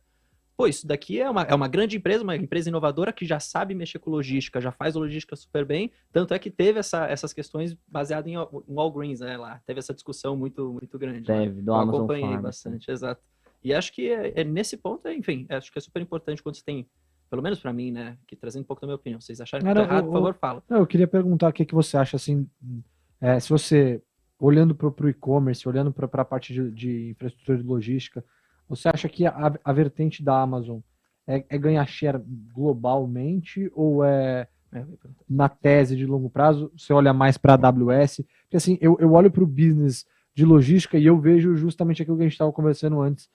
pô, isso daqui é uma grande empresa, uma empresa inovadora que já sabe mexer com logística, já faz logística super bem, tanto é que teve essas questões baseadas em Walgreens, né, lá, teve essa discussão muito, muito grande. Teve, do eu Amazon acompanhei Pharmacy. bastante, exato. E acho que nesse ponto, enfim, acho que é super importante quando você tem, pelo menos pra mim, né, que trazendo um pouco da minha opinião, vocês acharem que eu tô errado, por favor, fala. Eu queria perguntar o que você acha, assim, se você, olhando para o e-commerce, olhando para a parte de infraestrutura de logística, você acha que a vertente da Amazon é ganhar share globalmente ou na tese de longo prazo, você olha mais para a AWS? Porque assim, eu olho para o business de logística e eu vejo justamente aquilo que a gente estava conversando antes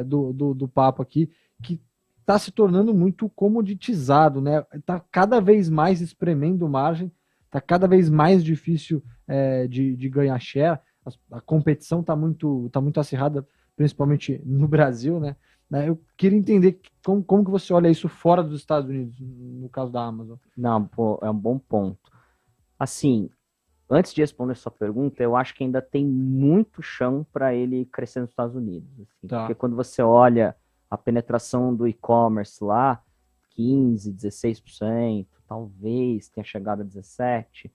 do papo aqui, que está se tornando muito comoditizado, né? Está cada vez mais espremendo margem, está cada vez mais difícil de ganhar share, a competição está muito acirrada, principalmente no Brasil, né? né? Eu queria entender como que você olha isso fora dos Estados Unidos, no caso da Amazon. Não, pô, é um bom ponto. Assim, antes de responder sua pergunta, eu acho que ainda tem muito chão para ele crescer nos Estados Unidos. Assim, Tá. Porque quando você olha a penetração do e-commerce lá, 15%, 16%, talvez tenha chegado a 17%.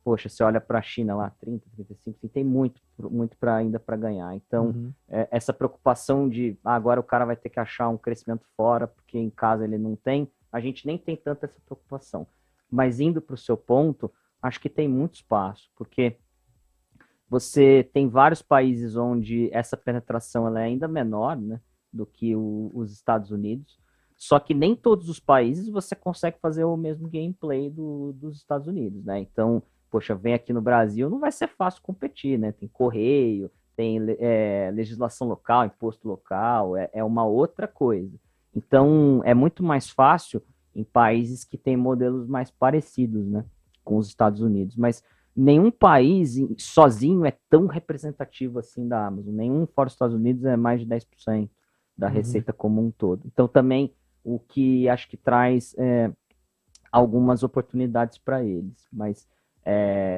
Poxa, você olha para a China lá, 30%, 35%, tem muito ainda para ganhar. Então, essa preocupação de agora o cara vai ter que achar um crescimento fora, porque em casa ele não tem, a gente nem tem tanta essa preocupação. Mas indo para o seu ponto, acho que tem muito espaço, porque você tem vários países onde essa penetração ela é ainda menor, né, do que os Estados Unidos, só que nem todos os países você consegue fazer o mesmo gameplay dos Estados Unidos, né? Então, poxa, vem aqui no Brasil, não vai ser fácil competir, né? Tem correio, tem legislação local, imposto local, é uma outra coisa. Então, é muito mais fácil em países que têm modelos mais parecidos, né, com os Estados Unidos. Mas nenhum país sozinho é tão representativo assim da Amazon. Nenhum fora dos Estados Unidos é mais de 10% da receita como um todo. Então, também, o que acho que traz algumas oportunidades para eles. Mas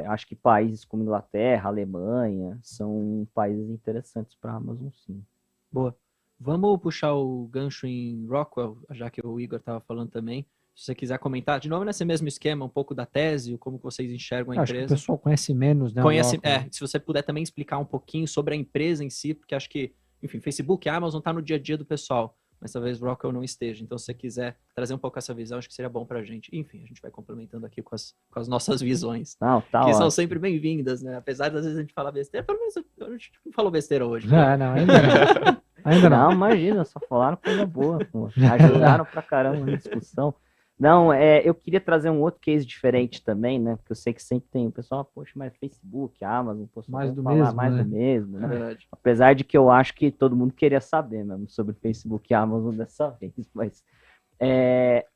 acho que países como Inglaterra, Alemanha, são países interessantes para a Amazon, sim. Boa. Vamos puxar o gancho em Rockwell, já que o Igor estava falando também. Se você quiser comentar, de novo nesse mesmo esquema, um pouco da tese, como vocês enxergam a Acho que o empresa. pessoal conhece menos, né? Conhece, se você puder também explicar um pouquinho sobre a empresa em si, porque acho que, enfim, Facebook e Amazon está no dia a dia do pessoal, mas talvez Rockwell não esteja. Então, se você quiser trazer um pouco essa visão, acho que seria bom para a gente. Enfim, a gente vai complementando aqui com as nossas visões, Não, tá que ótimo. são sempre bem-vindas, né? Apesar de às vezes a gente falar besteira, pelo menos a gente não falou besteira hoje. Não, ainda não. Ainda não. Não, imagina, só falaram coisa boa. Pô. Ajudaram pra caramba na discussão. Não, eu queria trazer um outro case diferente também, né? Porque eu sei que sempre tem o pessoal, poxa, mas Facebook, Amazon, mais do mesmo, mais né? do mesmo, né? É verdade. Apesar de que eu acho que todo mundo queria saber mesmo sobre Facebook e Amazon dessa vez. Mas,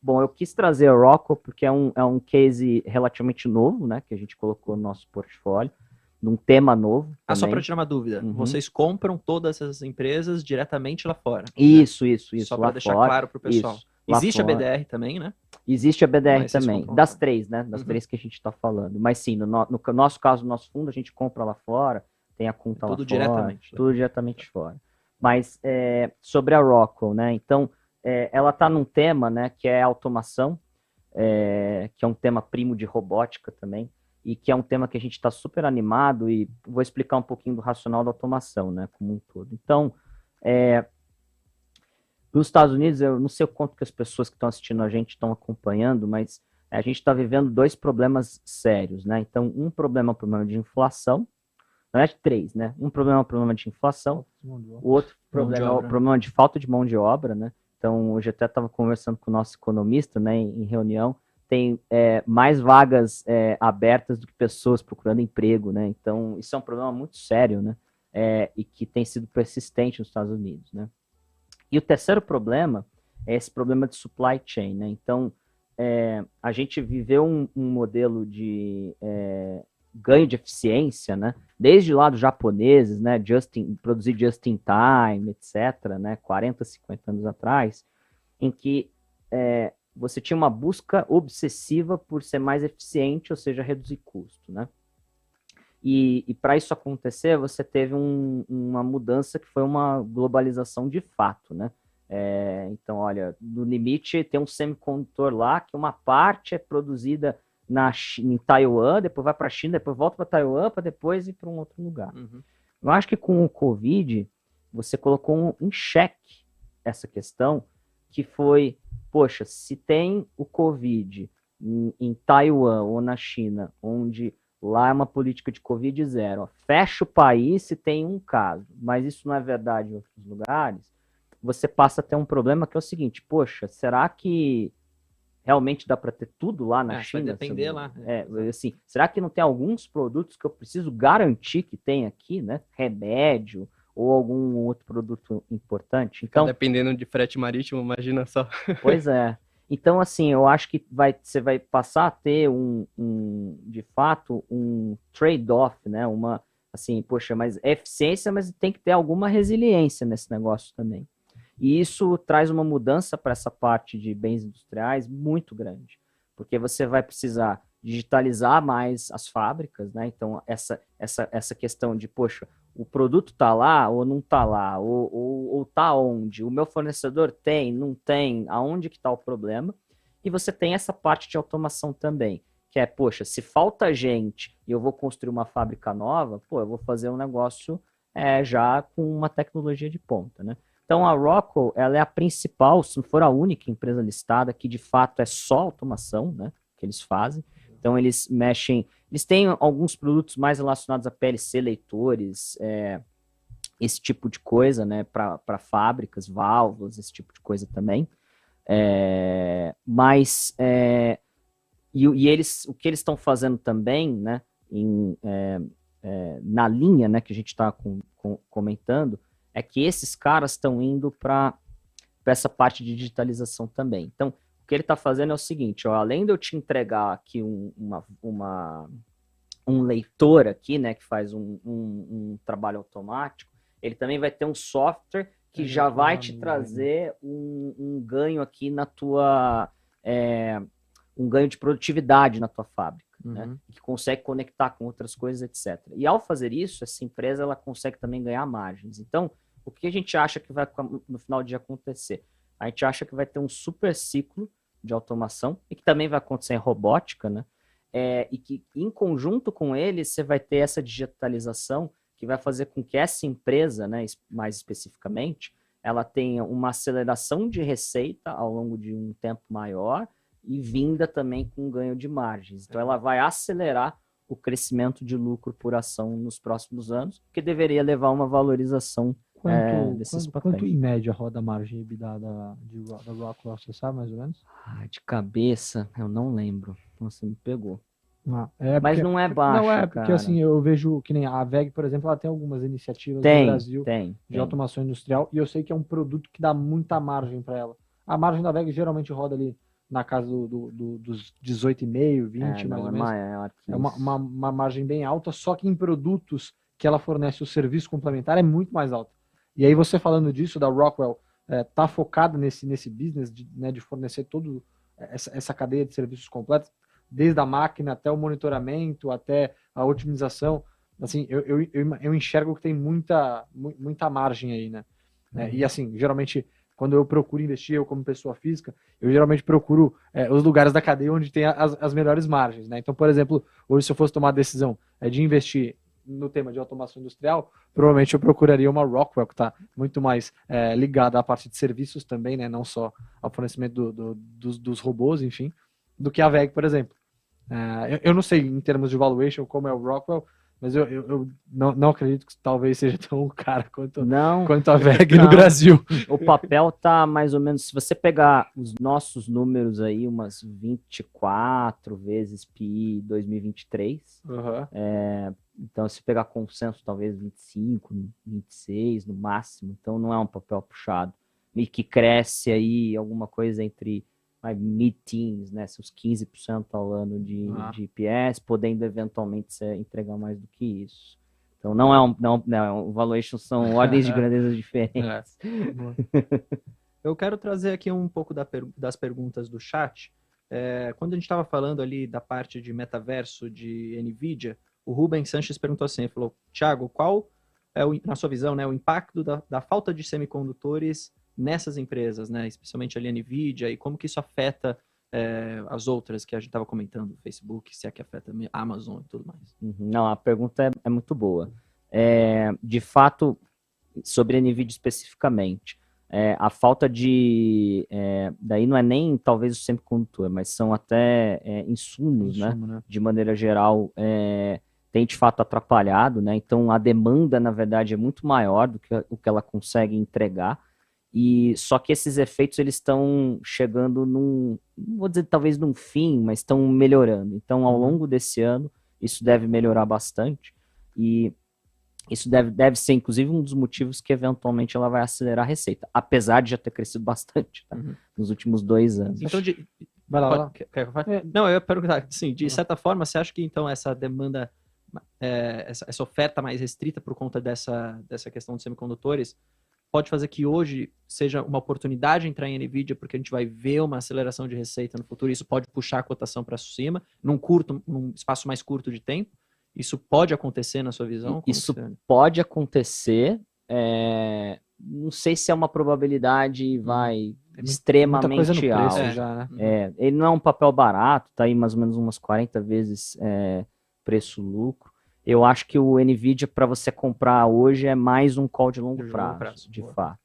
bom, eu quis trazer a Rockwell porque é um case relativamente novo, né? Que a gente colocou no nosso portfólio, num tema novo. Só para tirar uma dúvida, vocês compram todas essas empresas diretamente lá fora? Isso. Só para deixar claro para o pessoal. Isso. Existe a BDR também, né? Existe a BDR Mas vocês também, compram das lá. três, né? Das três que a gente está falando. Mas sim, no nosso caso, no nosso fundo, a gente compra lá fora, tem a conta lá Tudo fora. diretamente. Tudo diretamente fora. Mas sobre a Rockwell, né? Então, ela está num tema, né? Que é automação, que é um tema primo de robótica também, e que é um tema que a gente está super animado, e vou explicar um pouquinho do racional da automação, né? Como um todo. Então, nos Estados Unidos, eu não sei o quanto que as pessoas que estão assistindo a gente estão acompanhando, mas a gente está vivendo dois problemas sérios, né? Então, um problema é o problema de inflação, na verdade, três, né? Um problema é o problema de inflação, o outro problema é o problema de falta de mão de obra, né? Então, hoje até estava conversando com o nosso economista, né, em reunião, tem mais vagas abertas do que pessoas procurando emprego, né? Então, isso é um problema muito sério, né? E que tem sido persistente nos Estados Unidos, né? E o terceiro problema é esse problema de supply chain, né? Então, a gente viveu um modelo de ganho de eficiência, né? Desde lá dos japoneses, né? Produzir just in time, etc., né? 40, 50 anos atrás, em que você tinha uma busca obsessiva por ser mais eficiente, ou seja, reduzir custo, né? E para isso acontecer, você teve uma mudança que foi uma globalização de fato, né? Então, olha, no limite tem um semicondutor lá que uma parte é produzida em Taiwan, depois vai para a China, depois volta para Taiwan, para depois ir para um outro lugar. Eu acho que com o Covid, você colocou em xeque essa questão, que foi, poxa, se tem o Covid em Taiwan ou na China, onde lá é uma política de Covid zero, ó, fecha o país se tem um caso, mas isso não é verdade em outros lugares, você passa a ter um problema que é o seguinte, poxa, será que realmente dá para ter tudo lá na China? Vai depender lá. Assim, será que não tem alguns produtos que eu preciso garantir que tem aqui, né? Remédio ou algum outro produto importante? Então, dependendo de frete marítimo, imagina só. Pois é. Então, assim, eu acho que você vai passar a ter de fato, um trade-off, né? Assim, poxa, mas é eficiência, mas tem que ter alguma resiliência nesse negócio também. E isso traz uma mudança para essa parte de bens industriais muito grande, porque você vai precisar digitalizar mais as fábricas, né? Então, essa questão de, poxa, o produto está lá ou não está lá, ou está onde? O meu fornecedor tem, não tem, aonde que está o problema? E você tem essa parte de automação também, que é, poxa, se falta gente e eu vou construir uma fábrica nova, pô, eu vou fazer um negócio já com uma tecnologia de ponta, né? Então, a Rockwell, ela é a principal, se não for a única empresa listada, que de fato é só automação, né, que eles fazem. Então, eles mexem, eles têm alguns produtos mais relacionados a PLC, leitores, esse tipo de coisa, né, para fábricas, válvulas, esse tipo de coisa também. Eles, o que eles estão fazendo também, né, na linha, né, que a gente está comentando, é que esses caras estão indo para essa parte de digitalização também. Então, o que ele está fazendo é o seguinte, ó, além de eu te entregar aqui um leitor aqui, né, que faz um trabalho automático, ele também vai ter um software que já vai te trazer um ganho aqui na tua... um ganho de produtividade na tua fábrica, né? Que consegue conectar com outras coisas, etc. E ao fazer isso, essa empresa ela consegue também ganhar margens. Então, o que a gente acha que vai no final do dia acontecer? A gente acha que vai ter um super ciclo de automação e que também vai acontecer em robótica, né? E que em conjunto com ele você vai ter essa digitalização que vai fazer com que essa empresa, né, mais especificamente, ela tenha uma aceleração de receita ao longo de um tempo maior e vinda também com ganho de margens. Então, ela vai acelerar o crescimento de lucro por ação nos próximos anos, que deveria levar a uma valorização desses papéis. Quanto em média roda a margem EBITDA da Rockwell, você sabe mais ou menos? De cabeça, eu não lembro. Nossa, me pegou. Mas porque, não é baixo, não porque cara. Assim, eu vejo que nem a WEG, por exemplo, ela tem algumas iniciativas no Brasil de automação industrial, e eu sei que é um produto que dá muita margem para ela. A margem da WEG geralmente roda ali na casa dos 18,5, 20, mais ou menos. É uma margem bem alta, só que em produtos que ela fornece o serviço complementar é muito mais alta. E aí você falando disso, da Rockwell tá focada nesse business de fornecer toda essa cadeia de serviços completos, desde a máquina até o monitoramento, até a otimização. Assim, eu enxergo que tem muita margem aí, né? E assim, geralmente, quando eu procuro investir, eu como pessoa física, eu geralmente procuro os lugares da cadeia onde tem as melhores margens, né? Então, por exemplo, hoje se eu fosse tomar a decisão de investir no tema de automação industrial, provavelmente eu procuraria uma Rockwell, que está muito mais ligada à parte de serviços também, né? Não só ao fornecimento dos robôs, enfim, do que a WEG, por exemplo. Eu não sei em termos de valuation como é o Rockwell, mas eu não acredito que talvez seja tão caro quanto a WEG no Brasil. O papel tá mais ou menos, se você pegar os nossos números aí, umas 24 vezes PI 2023, então se pegar consenso, talvez 25, 26 no máximo, então não é um papel puxado. E que cresce aí alguma coisa entre mid-teens, né, seus 15% ao ano de IPS, podendo eventualmente entregar mais do que isso. Então o valuation são ordens de grandeza diferentes. Eu quero trazer aqui um pouco das perguntas do chat. Quando a gente estava falando ali da parte de metaverso de NVIDIA, o Rubens Sanches perguntou assim, ele falou, Thiago, qual é, na sua visão, né, o impacto da falta de semicondutores nessas empresas, né, especialmente ali a NVIDIA, e como que isso afeta as outras que a gente estava comentando, Facebook, se é que afeta a Amazon e tudo mais. Não, a pergunta é muito boa. De fato, sobre a NVIDIA especificamente, a falta de... daí não é nem talvez o semicondutor, mas são até insumos, né? De maneira geral, tem de fato atrapalhado, né? Então a demanda, na verdade, é muito maior do que o que ela consegue entregar. E só que esses efeitos eles estão chegando não vou dizer talvez num fim, mas estão melhorando. Então, ao longo desse ano, isso deve melhorar bastante. E isso deve ser, inclusive, um dos motivos que, eventualmente, ela vai acelerar a receita. Apesar de já ter crescido bastante, tá? Nos últimos 2 anos. Então, vai lá. Não, eu ia perguntar, assim, de certa forma, você acha que, então, essa demanda, essa oferta mais restrita por conta dessa questão dos semicondutores, pode fazer que hoje seja uma oportunidade entrar em NVIDIA, porque a gente vai ver uma aceleração de receita no futuro, e isso pode puxar a cotação para cima, num espaço mais curto de tempo? Isso pode acontecer na sua visão? Como Isso você... pode acontecer, não sei se é uma probabilidade, extremamente muita coisa no preço alta. já, né? Ele não é um papel barato, tá aí mais ou menos umas 40 vezes preço-lucro. Eu acho que o NVIDIA, para você comprar hoje, é mais um call de longo prazo, de fato.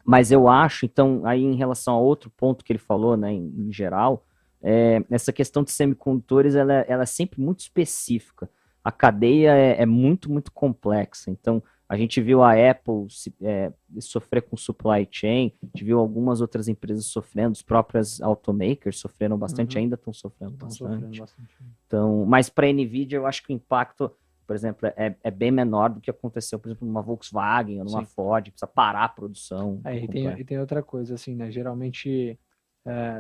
Mas eu acho, então, aí em relação a outro ponto que ele falou, né, em geral, essa questão de semicondutores, ela é sempre muito específica. A cadeia é muito, muito complexa. Então, a gente viu a Apple sofrer com supply chain, a gente viu algumas outras empresas sofrendo, as próprias automakers sofreram bastante, ainda estão sofrendo bastante. Então, mas para a NVIDIA, eu acho que o impacto, por exemplo, é bem menor do que aconteceu, por exemplo, numa Volkswagen ou numa Ford, que precisa parar a produção. E tem outra coisa, assim, né? Geralmente,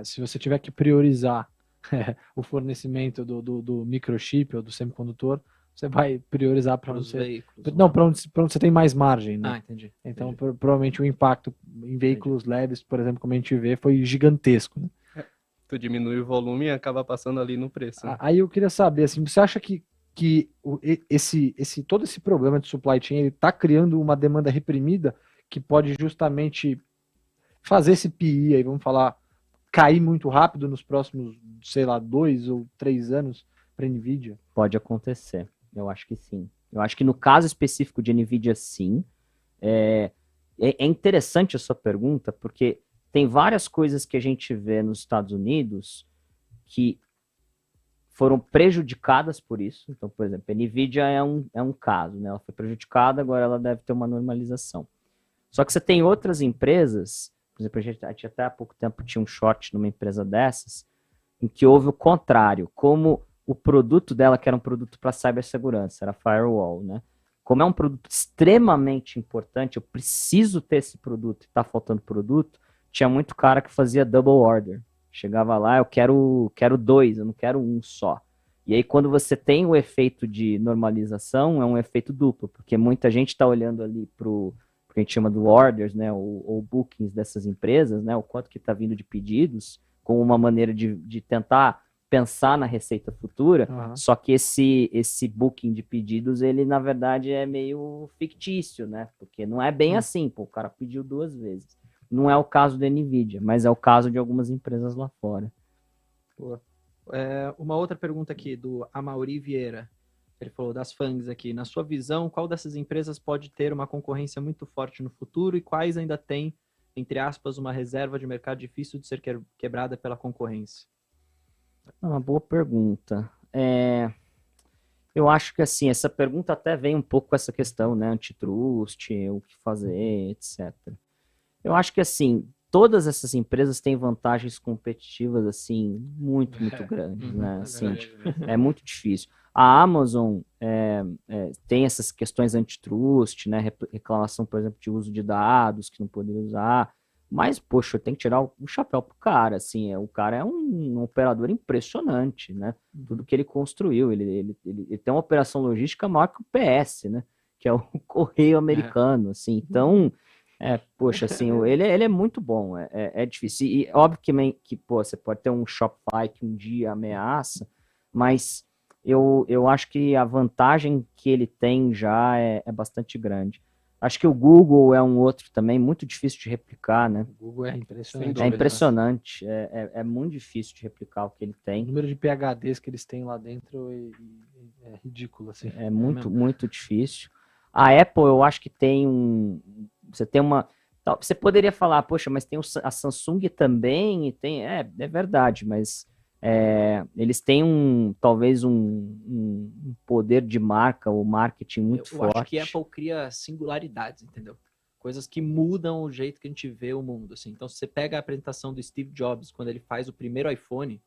se você tiver que priorizar o fornecimento do microchip ou do semicondutor, você vai priorizar para você... veículos. Não, para onde você tem mais margem, né? Entendi. Então, provavelmente o impacto em veículos leves, por exemplo, como a gente vê, foi gigantesco, né? Tu diminui o volume e acaba passando ali no preço. Né? Aí eu queria saber, assim, você acha que todo esse problema de supply chain está criando uma demanda reprimida que pode justamente fazer esse PI aí, vamos falar, cair muito rápido nos próximos, sei lá, 2 ou 3 anos para a NVIDIA? Pode acontecer, eu acho que sim. Eu acho que no caso específico de NVIDIA, sim. É interessante a sua pergunta, porque tem várias coisas que a gente vê nos Estados Unidos que foram prejudicadas por isso. Então, por exemplo, a NVIDIA é um caso, né? Ela foi prejudicada, agora ela deve ter uma normalização. Só que você tem outras empresas, por exemplo, a gente até há pouco tempo tinha um short numa empresa dessas, em que houve o contrário, como o produto dela, que era um produto para cibersegurança, era firewall, né? Como é um produto extremamente importante, eu preciso ter esse produto e está faltando produto, tinha muito cara que fazia double order. Chegava lá, eu quero 2, eu não quero um só. E aí, quando você tem o efeito de normalização, é um efeito duplo, porque muita gente está olhando ali para o que a gente chama de orders, né, ou bookings dessas empresas, né, o quanto que está vindo de pedidos, com uma maneira de tentar pensar na receita futura, só que esse booking de pedidos, ele na verdade é meio fictício, né, porque não é bem assim, pô, o cara pediu 2 vezes. Não é o caso da NVIDIA, mas é o caso de algumas empresas lá fora. Boa. Uma outra pergunta aqui do Amaury Vieira. Ele falou das FANGs aqui. Na sua visão, qual dessas empresas pode ter uma concorrência muito forte no futuro e quais ainda tem, entre aspas, uma reserva de mercado difícil de ser quebrada pela concorrência? Uma boa pergunta. Eu acho que assim, essa pergunta até vem um pouco com essa questão, né, antitrust, o que fazer, etc. Eu acho que assim, todas essas empresas têm vantagens competitivas assim muito grandes, né? Assim, é muito difícil. A Amazon tem essas questões antitrust, né? Reclamação, por exemplo, de uso de dados que não poderia usar. Mas, poxa, eu tenho que tirar o chapéu pro cara, assim, o cara é um operador impressionante, né? Tudo que ele construiu, ele tem uma operação logística maior que o PS, né? Que é o Correio Americano, assim, então, poxa, assim, ele é muito bom, é difícil, e óbvio que pô, você pode ter um Shopify que um dia ameaça, mas eu acho que a vantagem que ele tem já é bastante grande. Acho que o Google é um outro também, muito difícil de replicar, né? O Google é impressionante. É impressionante, é muito difícil de replicar o que ele tem. O número de PHDs que eles têm lá dentro é ridículo, assim. É muito difícil. A Apple, eu acho que você tem uma... Você poderia falar, poxa, mas tem a Samsung também, e tem... É verdade, mas eles têm talvez um poder de marca ou marketing muito forte. Eu acho que a Apple cria singularidades, entendeu? Coisas que mudam o jeito que a gente vê o mundo, assim. Então, se você pega a apresentação do Steve Jobs, quando ele faz o primeiro iPhone,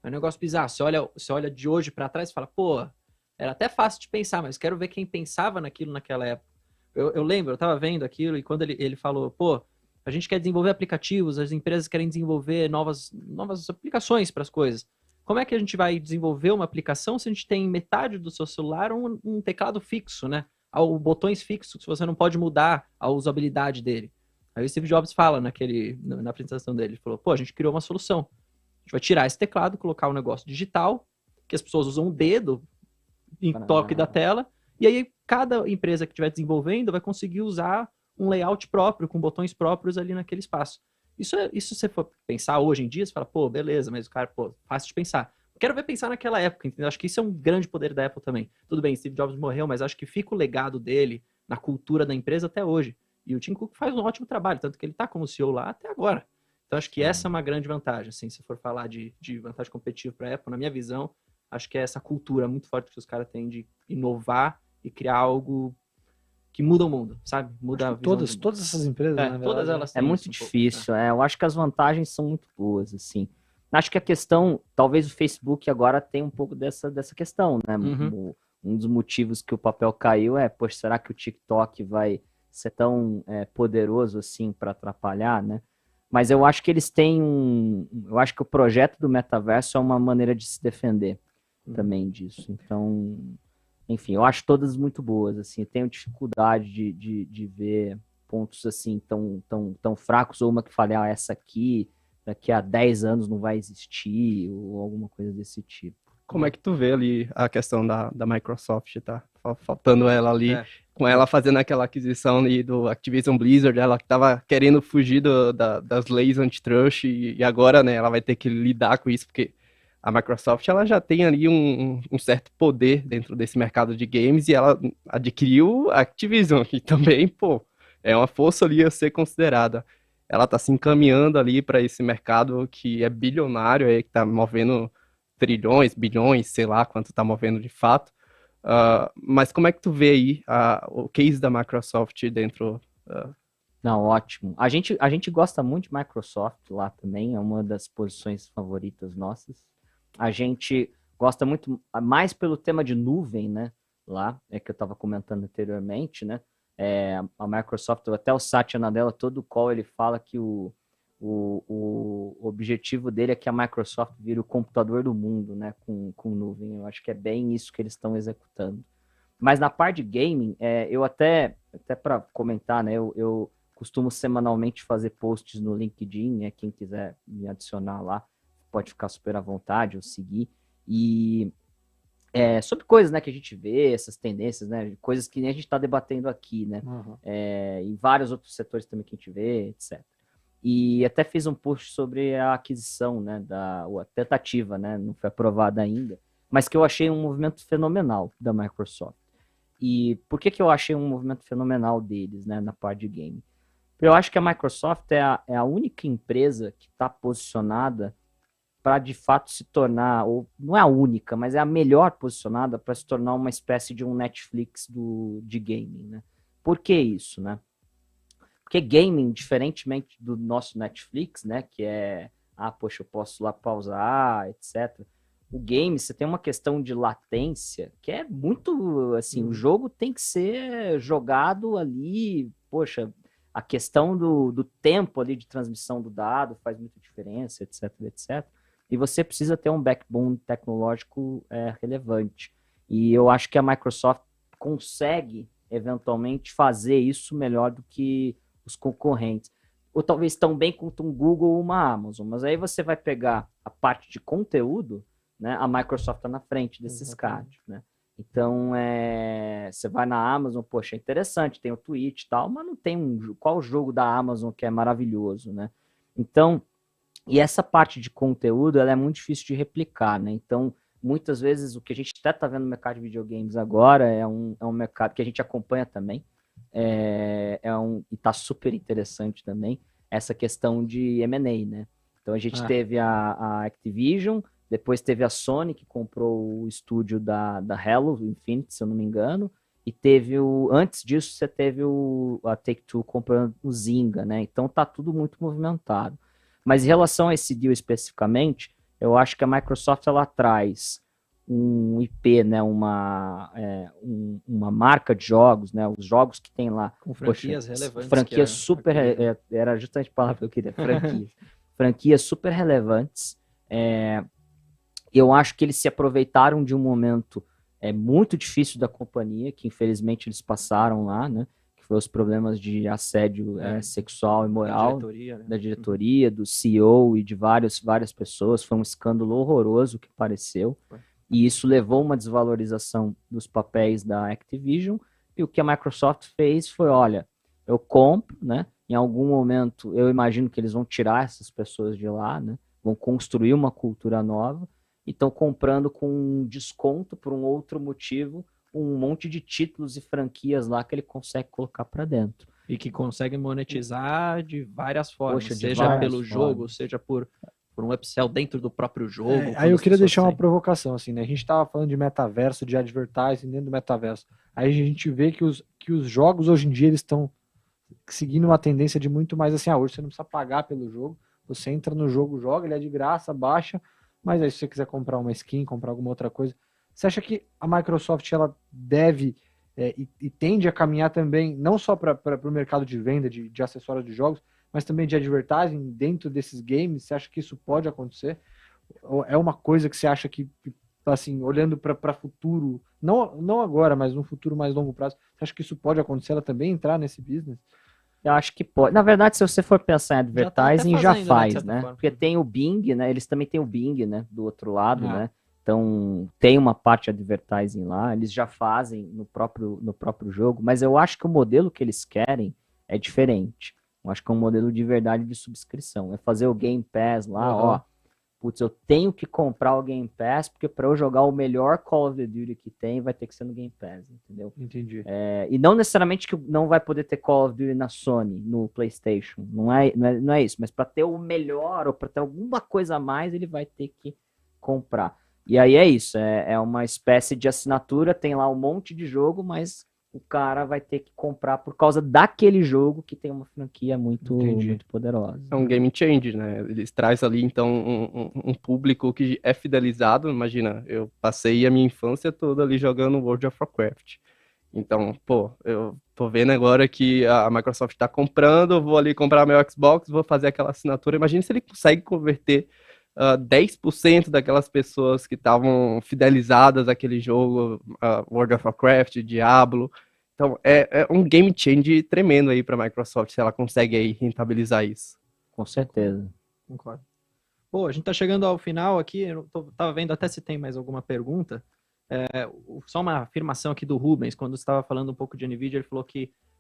é um negócio bizarro. Você olha de hoje para trás e fala, pô, era até fácil de pensar, mas quero ver quem pensava naquilo naquela época. Eu lembro, eu estava vendo aquilo e quando ele falou, pô, a gente quer desenvolver aplicativos, as empresas querem desenvolver novas aplicações para as coisas. Como é que a gente vai desenvolver uma aplicação se a gente tem metade do seu celular um teclado fixo, né? botões fixos, você não pode mudar a usabilidade dele. Aí o Steve Jobs fala na apresentação dele, ele falou, pô, a gente criou uma solução. A gente vai tirar esse teclado, colocar um negócio digital, que as pessoas usam o dedo em toque da tela, e aí cada empresa que estiver desenvolvendo vai conseguir usar um layout próprio, com botões próprios ali naquele espaço. Isso se você for pensar hoje em dia, você fala, pô, beleza, mas o cara, pô, fácil de pensar. Quero ver pensar naquela época, entendeu? Acho que isso é um grande poder da Apple também. Tudo bem, Steve Jobs morreu, mas acho que fica o legado dele na cultura da empresa até hoje. E o Tim Cook faz um ótimo trabalho, tanto que ele está como CEO lá até agora. Então acho que essa é uma grande vantagem, assim, se for falar de vantagem competitiva para a Apple, na minha visão, acho que é essa cultura muito forte que os caras têm de inovar e criar algo que muda o mundo, sabe? Muda a visão todas essas empresas, na verdade, todas elas É têm muito isso um pouco, difícil, eu acho que as vantagens são muito boas, assim. Acho que a questão, talvez o Facebook agora tenha um pouco dessa questão, né? Um dos motivos que o papel caiu é, poxa, será que o TikTok vai ser tão poderoso assim para atrapalhar, né? Mas eu acho que eles têm eu acho que o projeto do metaverso é uma maneira de se defender também disso. Então, enfim, eu acho todas muito boas, assim. Eu tenho dificuldade de ver pontos assim tão fracos, ou uma que fale, essa aqui daqui a 10 anos não vai existir, ou alguma coisa desse tipo. Como é que tu vê ali a questão da Microsoft, tá? Faltando ela ali, com ela fazendo aquela aquisição ali do Activision Blizzard, ela que tava querendo fugir das leis antitrust, e agora, né, ela vai ter que lidar com isso, porque a Microsoft, ela já tem ali um certo poder dentro desse mercado de games, e ela adquiriu a Activision, que também, pô, é uma força ali a ser considerada. Ela está se encaminhando ali para esse mercado que é bilionário, aí, que está movendo trilhões, bilhões, sei lá quanto está movendo de fato. Mas como é que tu vê aí o case da Microsoft dentro? Não, ótimo. A gente gosta muito de Microsoft lá também, é uma das posições favoritas nossas. A gente gosta muito mais pelo tema de nuvem, né? Lá, que eu estava comentando anteriormente, né? A Microsoft, até o Satya Nadella, todo qual ele fala que o objetivo dele é que a Microsoft vire o computador do mundo, né, com nuvem. Eu acho que é bem isso que eles estão executando. Mas na parte de gaming, eu até para comentar, né, eu costumo semanalmente fazer posts no LinkedIn, né, quem quiser me adicionar lá, pode ficar super à vontade ou seguir. E sobre coisas, né, que a gente vê, essas tendências, né, coisas que nem a gente está debatendo aqui, né, em vários outros setores também que a gente vê, etc. E até fiz um post sobre a aquisição, né, a tentativa, né, não foi aprovada ainda, mas que eu achei um movimento fenomenal da Microsoft. E por que eu achei um movimento fenomenal deles, né, na parte de game? Eu acho que a Microsoft é a única empresa que está posicionada para de fato se tornar, ou não é a única, mas é a melhor posicionada para se tornar uma espécie de um Netflix de gaming, né? Por que isso, né? Porque gaming, diferentemente do nosso Netflix, né, que poxa, eu posso lá pausar, etc. O game, você tem uma questão de latência que é muito, assim, o jogo tem que ser jogado ali, poxa, a questão do tempo ali de transmissão do dado faz muita diferença, etc, etc. E você precisa ter um backbone tecnológico relevante. E eu acho que a Microsoft consegue, eventualmente, fazer isso melhor do que os concorrentes. Ou talvez tão bem quanto um Google ou uma Amazon. Mas aí você vai pegar a parte de conteúdo, né? A Microsoft está na frente desses caras, né? Então, você vai na Amazon, poxa, é interessante, tem o Twitch e tal, mas não tem qual jogo da Amazon que é maravilhoso, né? Então, e essa parte de conteúdo, ela é muito difícil de replicar, né? Então, muitas vezes, o que a gente até está vendo no mercado de videogames agora é um mercado que a gente acompanha também, e está super interessante também, essa questão de M&A, né? Então, a gente teve a Activision, depois teve a Sony, que comprou o estúdio da Halo, o Infinity, se eu não me engano, e teve antes disso, você teve a Take-Two comprando o Zynga, né? Então, tá tudo muito movimentado. Mas em relação a esse deal especificamente, eu acho que a Microsoft ela traz um IP, né, uma marca de jogos, né, os jogos que tem lá. Com franquias relevantes. Franquias super, era justamente a palavra que eu queria, franquias. Franquias super relevantes. Eu acho que eles se aproveitaram de um momento é muito difícil da companhia, que infelizmente eles passaram lá, né? Que foi os problemas de assédio sexual e moral da diretoria, do CEO e de várias pessoas. Foi um escândalo horroroso que apareceu. E isso levou a uma desvalorização dos papéis da Activision. E o que a Microsoft fez foi, olha, eu compro, né? Em algum momento, eu imagino que eles vão tirar essas pessoas de lá, né? Vão construir uma cultura nova e estão comprando com um desconto por um outro motivo, um monte de títulos e franquias lá que ele consegue colocar para dentro. E que consegue monetizar de várias formas, Poxa, de seja várias pelo formas. jogo, seja por um upsell dentro do próprio jogo. Aí eu queria deixar uma provocação, assim, né? A gente tava falando de metaverso, de advertising dentro do metaverso. Aí a gente vê que os jogos hoje em dia eles estão seguindo uma tendência de muito mais assim, hoje você não precisa pagar pelo jogo, você entra no jogo, joga, ele é de graça, baixa, mas aí se você quiser comprar uma skin, comprar alguma outra coisa, você acha que a Microsoft ela deve e tende a caminhar também, não só para o mercado de venda de acessórios de jogos, mas também de advertising dentro desses games? Você acha que isso pode acontecer? Ou é uma coisa que você acha que assim, olhando para futuro, não agora, mas num futuro mais longo prazo, você acha que isso pode acontecer, ela também entrar nesse business? Eu acho que pode. Na verdade, se você for pensar em advertising, já faz, né? Forma. Porque tem o Bing, né? Eles também têm o Bing, né? Do outro lado, né? Então, tem uma parte de advertising lá, eles já fazem no próprio jogo, mas eu acho que o modelo que eles querem é diferente. Eu acho que é um modelo de verdade de subscrição. É fazer o Game Pass lá, ó. Putz, eu tenho que comprar o Game Pass, porque para eu jogar o melhor Call of Duty que tem, vai ter que ser no Game Pass, entendeu? Entendi. E não necessariamente que não vai poder ter Call of Duty na Sony, no PlayStation. Não é isso, mas para ter o melhor ou para ter alguma coisa a mais, ele vai ter que comprar. E aí é isso, é uma espécie de assinatura, tem lá um monte de jogo, mas o cara vai ter que comprar por causa daquele jogo que tem uma franquia muito poderosa. É um game change, né? Eles trazem ali, então, um público que é fidelizado. Imagina, eu passei a minha infância toda ali jogando World of Warcraft. Então, eu tô vendo agora que a Microsoft tá comprando, vou ali comprar meu Xbox, vou fazer aquela assinatura. Imagina se ele consegue converter 10% daquelas pessoas que estavam fidelizadas àquele jogo, World of Warcraft, Diablo. Então, é um game change tremendo aí para a Microsoft, se ela consegue aí rentabilizar isso. Com certeza. Concordo. Pô, a gente tá chegando ao final aqui, eu tava vendo até se tem mais alguma pergunta. Só uma afirmação aqui do Rubens, quando estava falando um pouco de NVIDIA, ele falou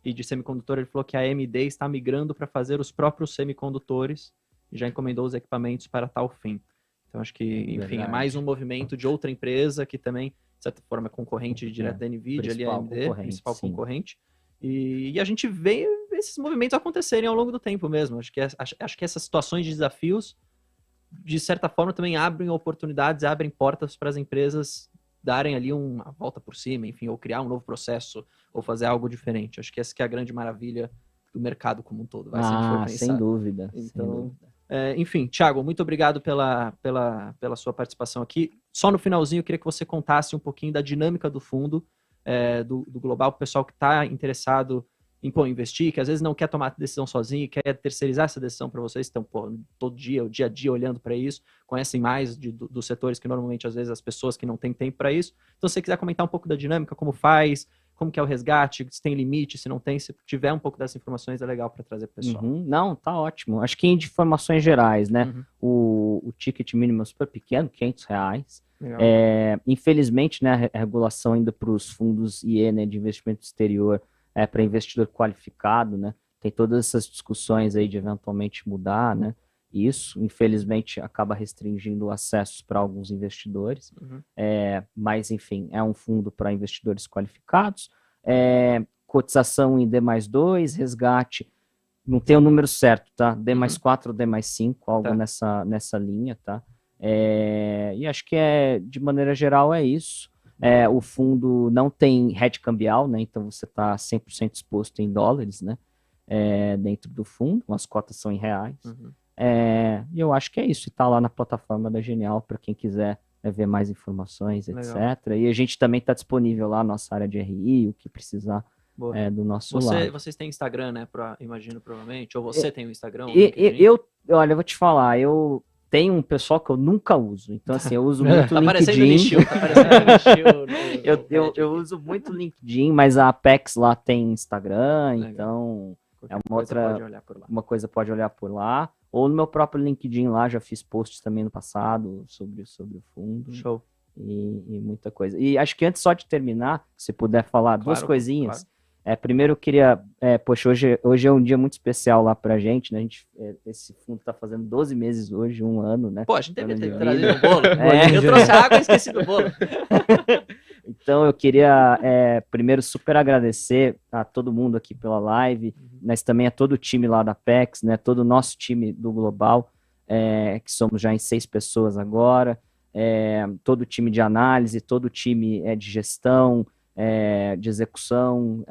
e de semicondutor, ele falou que a AMD está migrando para fazer os próprios semicondutores e já encomendou os equipamentos para tal fim. Então, acho que, enfim, é mais um movimento de outra empresa que também, de certa forma, é concorrente direto da NVIDIA, ali a AMD, principal concorrente. E a gente vê esses movimentos acontecerem ao longo do tempo mesmo. Acho que essas situações de desafios, de certa forma, também abrem oportunidades, abrem portas para as empresas darem ali uma volta por cima, enfim, ou criar um novo processo, ou fazer algo diferente. Acho que essa que é a grande maravilha do mercado como um todo. Se a gente for pensar. Sem dúvida. Então, sem dúvida. Enfim, Thiago, muito obrigado pela sua participação aqui. Só no finalzinho, eu queria que você contasse um pouquinho da dinâmica do fundo, do Global, para o pessoal que está interessado em investir, que às vezes não quer tomar decisão sozinho, quer terceirizar essa decisão para vocês, estão todo dia, o dia a dia olhando para isso, conhecem mais dos setores que normalmente, às vezes, as pessoas que não têm tempo para isso. Então, se você quiser comentar um pouco da dinâmica, como faz, como que é o resgate, se tem limite, se não tem, se tiver um pouco dessas informações, é legal para trazer para o pessoal. Não, tá ótimo. Acho que em informações gerais, né? O ticket mínimo é super pequeno, R$500. Infelizmente, né, a regulação ainda para os fundos IE, né, de investimento exterior, para investidor qualificado, né? Tem todas essas discussões aí de eventualmente mudar, né? Isso, infelizmente, acaba restringindo acessos para alguns investidores. Mas, enfim, é um fundo para investidores qualificados. Cotização em D+2, resgate, não tem o número certo, tá? D+4 ou D+5, algo nessa linha, tá? E acho que de maneira geral é isso. O fundo não tem hedge cambial, né? Então você está 100% exposto em dólares, né? Dentro do fundo, as cotas são em reais. E eu acho que é isso. E está lá na plataforma da Genial para quem quiser ver mais informações, etc. E a gente também está disponível lá na nossa área de RI, o que precisar do nosso lado. Vocês têm Instagram, né? Imagino, provavelmente. Ou você tem o Instagram? Olha, eu vou te falar, eu tem um pessoal que eu nunca uso. Então, assim, eu uso muito Tá parecendo LinkedIn. Nishio, tá parecendo Nishio. Eu uso muito LinkedIn, mas a Apex lá tem Instagram, Legal. então Qualquer uma coisa outra- pode olhar por lá. uma coisa pode olhar por lá. Ou no meu próprio LinkedIn lá, já fiz posts também no passado sobre o fundo. Show. E muita coisa. E acho que antes só de terminar, se puder falar duas Claro, coisinhas. Primeiro eu queria, poxa, hoje é um dia muito especial lá pra gente, né? Esse fundo tá fazendo 12 meses hoje, 1 ano, né? Pô, a gente devia ter Ano de trazido vida. o bolo. Eu trouxe a água e esqueci do bolo. Então eu queria primeiro super agradecer a todo mundo aqui pela live, mas também a todo o time lá da Apex, né? Todo o nosso time do Global, que somos já em 6 pessoas agora, todo o time de análise, todo o time de gestão, de execução,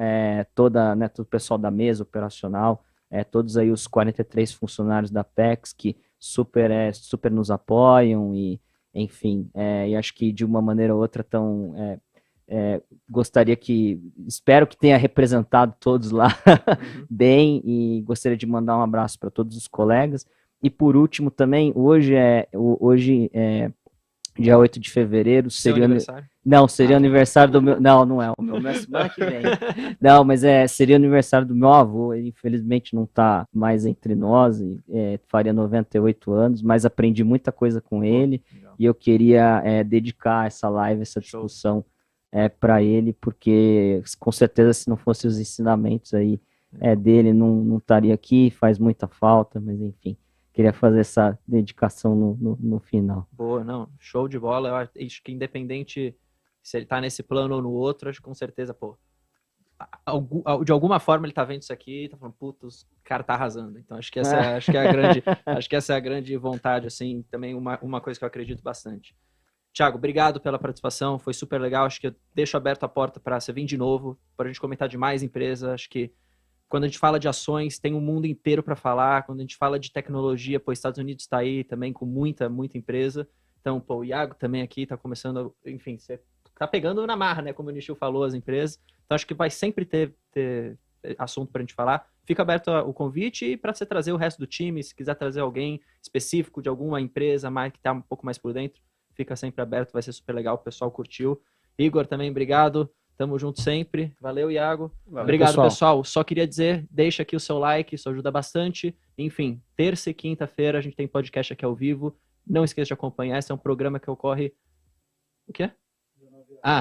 todo o pessoal da mesa operacional, todos aí os 43 funcionários da Apex que super nos apoiam e, enfim, e acho que de uma maneira ou outra espero que tenha representado todos lá bem e gostaria de mandar um abraço para todos os colegas. E por último também, hoje dia 8 de fevereiro, Seu seria aniversário? Não, seria aniversário do meu. Não é. O meu é semana que vem. Não, mas seria aniversário do meu avô. Ele infelizmente não está mais entre nós, faria 98 anos, mas aprendi muita coisa com ele. Legal. E eu queria dedicar essa live, essa discussão para ele, porque com certeza se não fossem os ensinamentos aí dele, não estaria aqui, faz muita falta, mas enfim. Queria fazer essa dedicação no final. Boa, não, show de bola. Eu acho que independente se ele tá nesse plano ou no outro, acho que com certeza, pô, de alguma forma ele tá vendo isso aqui e tá falando, putz, o cara tá arrasando. Então acho que essa é a grande vontade, assim, também uma coisa que eu acredito bastante. Thiago, obrigado pela participação, foi super legal. Acho que eu deixo aberto a porta para você vir de novo, para a gente comentar de mais empresas. Acho que quando a gente fala de ações, tem um mundo inteiro para falar. Quando a gente fala de tecnologia, pô, Estados Unidos está aí também com muita empresa. Então, pô, o Iago também aqui está começando, enfim, você tá pegando na marra, né? Como o Nishio falou, as empresas. Então, acho que vai sempre ter assunto para a gente falar. Fica aberto o convite e para você trazer o resto do time, se quiser trazer alguém específico de alguma empresa mais que está um pouco mais por dentro, fica sempre aberto, vai ser super legal, o pessoal curtiu. Igor também, obrigado. Tamo junto sempre. Valeu, Iago. Valeu, obrigado, pessoal. Só queria dizer, deixa aqui o seu like, isso ajuda bastante. Enfim, terça e quinta-feira a gente tem podcast aqui ao vivo. Não esqueça de acompanhar, esse é um programa que ocorre... O quê?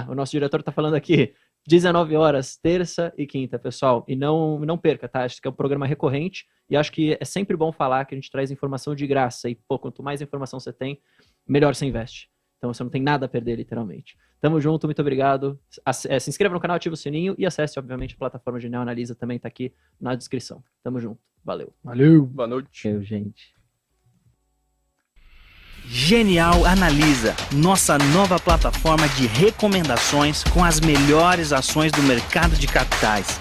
O nosso diretor tá falando aqui. 19 horas, terça e quinta, pessoal. E não perca, tá? Acho que é um programa recorrente e acho que é sempre bom falar que a gente traz informação de graça. E, pô, quanto mais informação você tem, melhor você investe. Então você não tem nada a perder, literalmente. Tamo junto, muito obrigado. Se inscreva no canal, ativa o sininho e acesse, obviamente, a plataforma de Neoanalisa, também tá aqui na descrição. Tamo junto. Valeu. Valeu. Boa noite. Gente. Genial Analisa, nossa nova plataforma de recomendações com as melhores ações do mercado de capitais.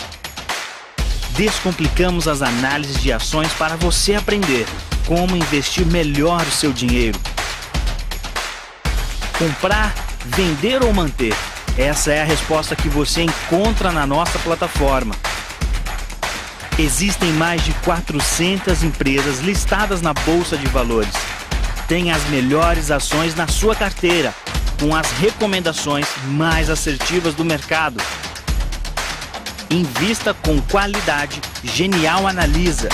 Descomplicamos as análises de ações para você aprender como investir melhor o seu dinheiro. Comprar, vender ou manter? Essa é a resposta que você encontra na nossa plataforma. Existem mais de 400 empresas listadas na Bolsa de Valores. Tem as melhores ações na sua carteira, com as recomendações mais assertivas do mercado. Invista com qualidade. Genial Analisa.